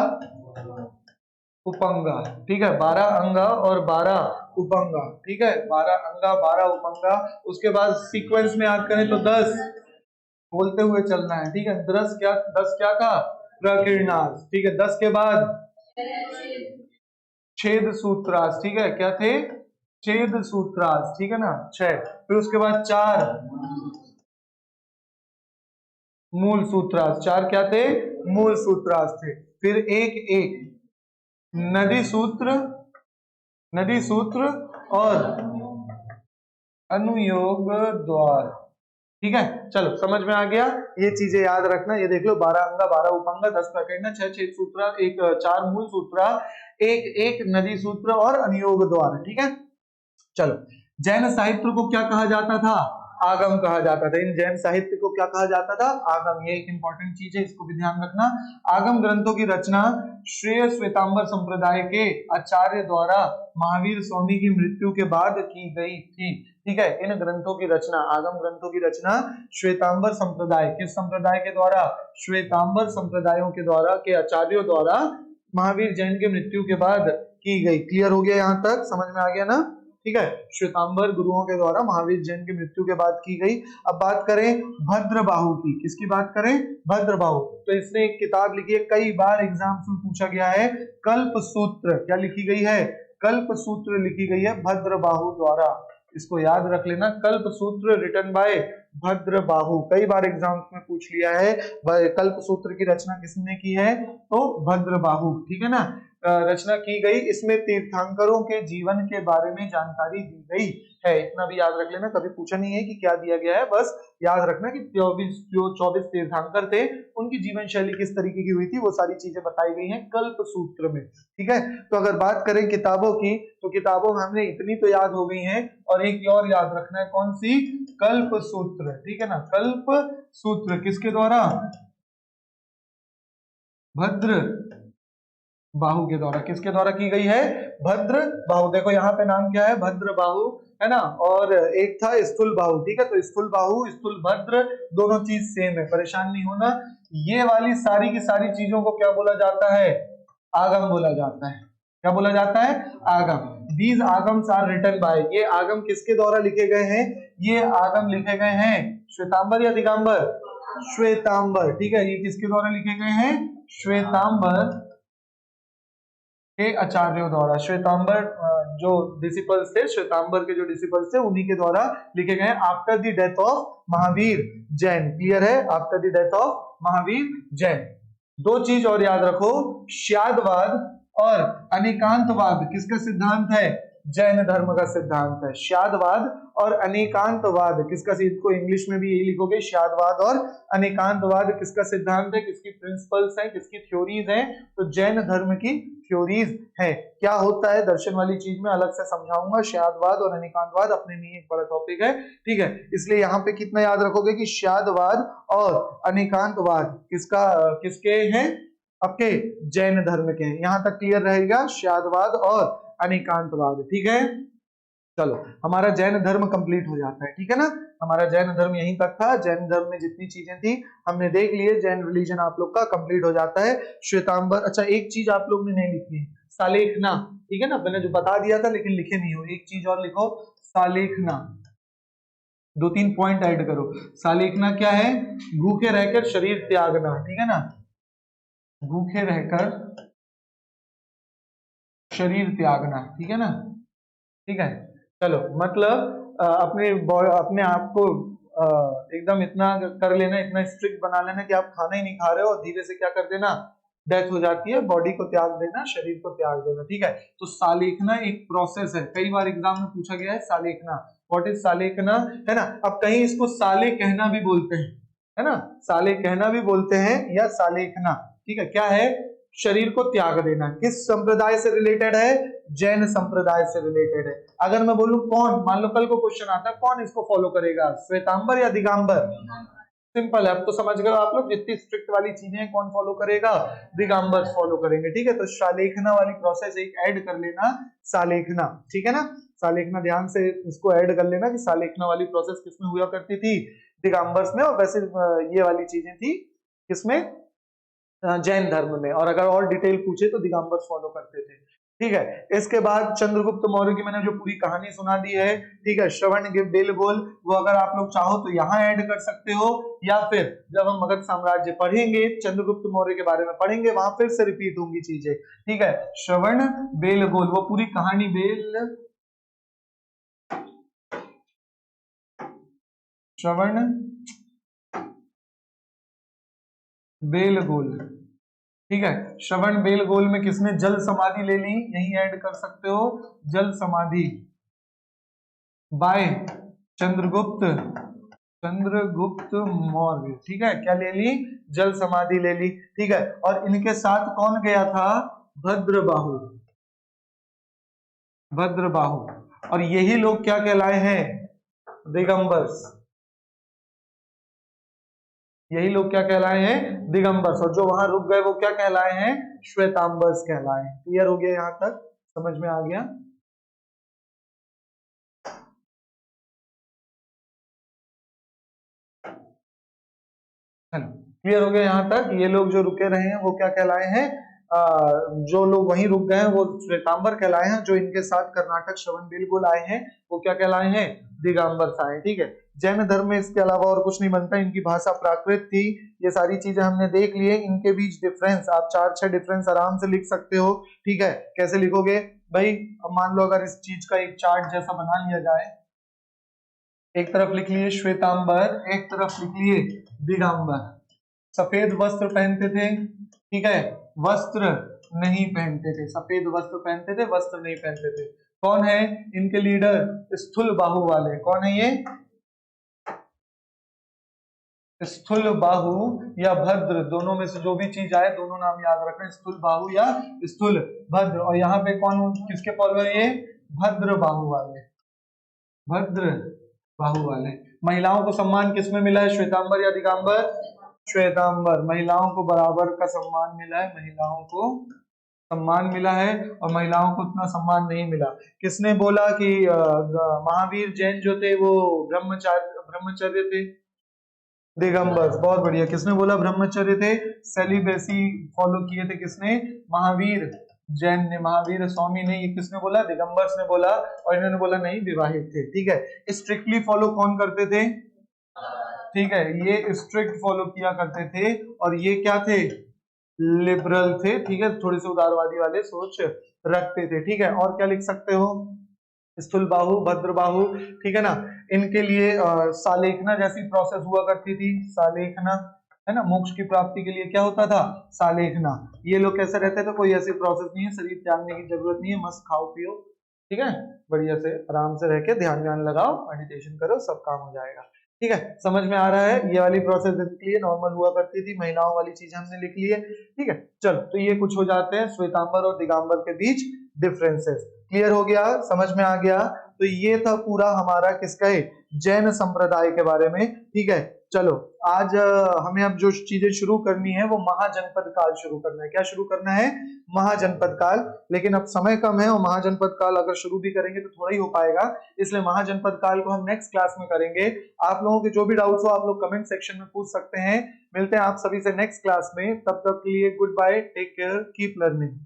उपंगा, ठीक है, 12 अंगा और 12 उपंगा, ठीक है, 12 अंगा 12 उपंगा। उसके बाद सीक्वेंस में याद करें तो 10 बोलते हुए चलना है, ठीक है, 10 क्या था, प्रकीर्णास, ठीक है, 10 के बाद छेद सूत्रास, ठीक है, क्या थे, छेद सूत्रास, ठीक है ना, 6, फिर उसके बाद 4 मूल सूत्रास, 4 क्या थे, मूल सूत्रास थे, फिर एक नदी सूत्र और अनुयोग द्वार, ठीक है, चलो समझ में आ गया, ये चीजें याद रखना। ये देख लो, 12 अंगा 12 उपंगा, 10 प्रकीर्णा, 6 छेद सूत्र, 4 मूल सूत्र, एक नदी सूत्र और अनुयोग द्वार, ठीक है। चलो, जैन साहित्य को क्या कहा जाता था, आगम कहा जाता था। इन जैन साहित्य को क्या कहा जाता था, आगम, ये एक इंपॉर्टेंट चीज है, इसको भी ध्यान रखना। आगम ग्रंथों की रचना श्रेय श्वेतांबर संप्रदाय के आचार्य द्वारा महावीर स्वामी की मृत्यु के बाद की गई थी, ठीक है। इन ग्रंथों की रचना, आगम ग्रंथों की रचना श्वेतांबर संप्रदाय, किस संप्रदाय के द्वारा, श्वेतांबर संप्रदायों के द्वारा, के आचार्यों द्वारा महावीर जैन के मृत्यु के बाद की गई। क्लियर हो गया, यहां तक समझ में आ गया ना, ठीक है, श्वेतांबर गुरुओं के द्वारा महावीर जैन की मृत्यु के बाद की गई। अब बात करें भद्रबाहु की, किसकी बात करें, भद्रबाहु, तो इसने एक किताब लिखी है, कई बार एग्जाम्स में पूछा गया है, कल्प सूत्र, क्या लिखी गई है, कल्प सूत्र लिखी गई है भद्रबाहु द्वारा, इसको याद रख लेना, कल्प सूत्र रिटन बाय भद्रबाहु, कई बार एग्जाम्स में पूछ लिया है। कल्प सूत्र की रचना किसने की है, तो भद्रबाहु, ठीक है ना, रचना की गई। इसमें तीर्थंकरों के जीवन के बारे में जानकारी दी गई है, इतना भी याद रख लेना, कभी पूछा नहीं है कि क्या दिया गया है, बस याद रखना कि 24 तीर्थंकर थे, उनकी जीवन शैली किस तरीके की हुई थी, वो सारी चीजें बताई गई हैं कल्प सूत्र में, ठीक है। तो अगर बात करें किताबों की, तो किताबों में हमने इतनी तो याद हो गई हैं, और एक और याद रखना है, कौन सी, कल्प सूत्र, ठीक है ना, कल्प सूत्र किसके द्वारा, भद्र बाहु के द्वारा, किसके द्वारा की गई है, भद्र बाहु, देखो यहाँ पे नाम क्या है, भद्र बाहु, है ना, और एक था स्थूल बाहु, ठीक है, तो स्थूल बाहु, स्थूल भद्र, दोनों चीज सेम है, परेशान नहीं होना। ये वाली सारी की सारी चीजों को क्या बोला जाता है, आगम बोला जाता है, क्या बोला जाता है, आगम। दीज आगम्स आर रिटन बाय, ये आगम किसके द्वारा लिखे गए हैं, ये आगम लिखे गए हैं श्वेतांबर या दिगंबर, श्वेतांबर, ठीक है, ये किसके द्वारा लिखे गए हैं, श्वेतांबर के आचार्यों द्वारा, श्वेतांबर जो डिसिपल्स थे, श्वेतांबर के जो डिसिपल्स थे, उन्हीं के द्वारा लिखे गए after the death of Mahavir Jain, clear है, after the death of Mahavir Jain. दो चीज और याद रखो, श्यादवाद और अनेकांतवाद किसका सिद्धांत है, जैन धर्म का सिद्धांत है, श्यादवाद और अनेकांतवाद किसका, इसको इंग्लिश में भी यही लिखोगे, श्यादवाद और अनेकांतवाद किसका सिद्धांत है, किसकी प्रिंसिपल्स हैं, किसकी थ्योरीज हैं, तो जैन धर्म की थ्योरीज है। क्या होता है दर्शन वाली चीज में अलग से समझाऊंगा, श्यादवाद और अनेकांतवाद अपने में एक बड़ा टॉपिक है, ठीक है, इसलिए यहाँ पे कितना याद रखोगे कि श्यादवाद और अनेकांतवाद किसका, किसके हैं, आपके जैन धर्म के हैं, यहां तक क्लियर रहेगा, श्यादवाद और अनेकांतवाद, ठीक है। चलो, हमारा जैन धर्म कंप्लीट हो जाता है, ठीक है ना, हमारा जैन धर्म यहीं तक था, जैन धर्म में जितनी चीजें थी हमने देख लिए, जैन रिलीजन आप लोग का कंप्लीट हो जाता है। श्वेतांबर, अच्छा एक चीज आप लोग ने नहीं लिखी है, सालेखना, ठीक है ना, मैंने जो बता दिया था लेकिन लिखे नहीं हो, एक चीज और लिखो, सालेखना, 2-3 पॉइंट ऐड करो। सालेखना क्या है, भूखे रहकर शरीर त्यागना, ठीक है ना, भूखे रहकर शरीर त्यागना, ठीक है ना, ठीक है। चलो, मतलब अपने आप को एकदम इतना कर लेना, इतना स्ट्रिक्ट बना लेना कि आप खाना ही नहीं खा रहे हो, और धीरे से क्या कर देना, डेथ हो जाती है, बॉडी को त्याग देना, शरीर को त्याग देना, ठीक है। तो सालेखना एक प्रोसेस है, कई बार एग्जाम में पूछा गया है सालेखना, व्हाट इज सालेखना, है ना। अब कहीं इसको साले कहना भी बोलते हैं, है ना, साले कहना भी बोलते हैं या सालेखना, ठीक है। क्या है, शरीर को त्याग देना। किस संप्रदाय से रिलेटेड है, जैन संप्रदाय से रिलेटेड है। अगर मैं बोलूं कौन, मान लो कल को क्वेश्चन आता है कौन इसको फॉलो करेगा, श्वेतांबर या दिगंबर, सिंपल है, अब तो समझ गए आप लोग, जितनी स्ट्रिक्ट वाली चीजें कौन फॉलो करेगा, दिगंबर फॉलो करेंगे, ठीक है। तो सालेखना वाली प्रोसेस एक ऐड कर लेना, सालेखना, ठीक है ना, सालेखना ध्यान से इसको ऐड कर लेना कि सालेखना वाली प्रोसेस किसमें हुआ करती थी, दिगंबर्स में, और वैसे ये वाली चीजें थी किसमें, जैन धर्म में, और अगर और डिटेल पूछे तो दिगंबर फॉलो करते थे, ठीक है। इसके बाद चंद्रगुप्त मौर्य की मैंने जो पूरी कहानी सुना दी है, ठीक है, श्रवण बेलगोल, वो अगर आप लोग चाहो तो यहाँ ऐड कर सकते हो, या फिर जब हम मगध साम्राज्य पढ़ेंगे, चंद्रगुप्त मौर्य के बारे में पढ़ेंगे, वहां फिर से रिपीट होंगी चीजें, ठीक है। श्रवण बेलगोल, वो पूरी कहानी श्रवण बेलगोल, ठीक है। श्रवण बेलगोल में किसने जल समाधि ले ली, यही ऐड कर सकते हो, जल समाधि बाय चंद्रगुप्त मौर्य, ठीक है। क्या ले ली, जल समाधि ले ली, ठीक है। और इनके साथ कौन गया था, भद्रबाहु, और यही लोग क्या कहलाए हैं, दिगंबर्स, यही लोग क्या कहलाए हैं, दिगंबर्स, और जो वहां रुक गए वो क्या कहलाए हैं, श्वेतांबर्स कहलाए। क्लियर हो गया, यहां तक समझ में आ गया। क्लियर हो गया यहां तक। ये लोग जो रुके रहे हैं वो क्या कहलाए हैं, जो लोग वहीं रुक गए हैं वो श्वेतांबर कहलाए हैं, जो इनके साथ कर्नाटक श्रवण बेलगोल आए हैं वो क्या कहलाए हैं, दिगंबर आए, ठीक है। जैन धर्म में इसके अलावा और कुछ नहीं बनता, इनकी भाषा प्राकृत थी, ये सारी चीजें हमने देख ली है। इनके बीच डिफरेंस आप 4-6 डिफरेंस आराम से लिख सकते हो, ठीक है। कैसे लिखोगे भाई, अब मान लो अगर इस चीज का एक चार्ट जैसा बना लिया जाए, एक तरफ लिख लिए श्वेतांबर, एक तरफ लिख लिए दिगंबर। सफेद वस्त्र पहनते थे, ठीक है, वस्त्र नहीं पहनते थे, सफेद वस्त्र पहनते थे, वस्त्र नहीं पहनते थे। कौन है इनके लीडर, स्थूल बाहु वाले, कौन है ये, स्थूल बाहु या भद्र, दोनों में से जो भी चीज आए दोनों नाम याद रखना, स्थूल बाहु या स्थूल भद्र। और यहाँ पे कौन किसके फॉलोअर, ये भद्र बाहु वाले, भद्र बाहु वाले। महिलाओं को सम्मान किसमें मिला है, श्वेतांबर या दिगंबर, श्वेतांबर। महिलाओं को बराबर का सम्मान मिला है, महिलाओं को सम्मान मिला है, और महिलाओं को उतना सम्मान नहीं मिला। किसने बोला कि महावीर जैन जो थे वो ब्रह्मचर्य थे, दिगंबर्स, बहुत बढ़िया। किसने बोला ब्रह्मचर्य थे, सेलिबेसी फॉलो किए थे, किसने, महावीर जैन ने, महावीर स्वामी ने। ये किसने बोला, दिगंबर्स ने बोला, और इन्होंने बोला नहीं विवाहित थे, ठीक है। स्ट्रिक्टली फॉलो कौन करते थे, ठीक है, ये स्ट्रिक्ट फॉलो किया करते थे, और ये क्या थे, लिबरल थे, ठीक है, थोड़े से उदारवादी वाले सोच रखते थे, ठीक है। और क्या लिख सकते हो, स्थूल बाहु, भद्र बाहु, ठीक है ना। इनके लिए सालेखना जैसी प्रोसेस हुआ करती थी, सालेखना, है ना, मोक्ष की प्राप्ति के लिए क्या होता था, सालेखना। ये लोग कैसे रहते थे, कोई ऐसी प्रोसेस नहीं है, शरीर त्यागने की जरूरत नहीं है, मस्त खाओ पियो, ठीक है, बढ़िया से आराम से रह के ध्यान लगाओ, मेडिटेशन करो, सब काम हो जाएगा, ठीक है। समझ में आ रहा है, ये वाली प्रोसेस लिख लिए, नॉर्मल हुआ करती थी। महिलाओं वाली चीज हमने लिख ली है, ठीक है। चलो, तो ये कुछ हो जाते हैं श्वेतांबर और दिगंबर के बीच डिफरेंसेस। क्लियर हो गया, समझ में आ गया। तो ये था पूरा हमारा किसका है, जैन संप्रदाय के बारे में, ठीक है। चलो, आज हमें अब जो चीजें शुरू करनी है वो महाजनपद काल शुरू करना है। क्या शुरू करना है, महाजनपद काल। लेकिन अब समय कम है, और महाजनपद काल अगर शुरू भी करेंगे तो थोड़ा ही हो पाएगा, इसलिए महाजनपद काल को हम नेक्स्ट क्लास में करेंगे। आप लोगों के जो भी डाउट्स हो आप लोग कमेंट सेक्शन में पूछ सकते हैं। मिलते हैं आप सभी से नेक्स्ट क्लास में, तब तक के लिए good bye, take care, keep learning.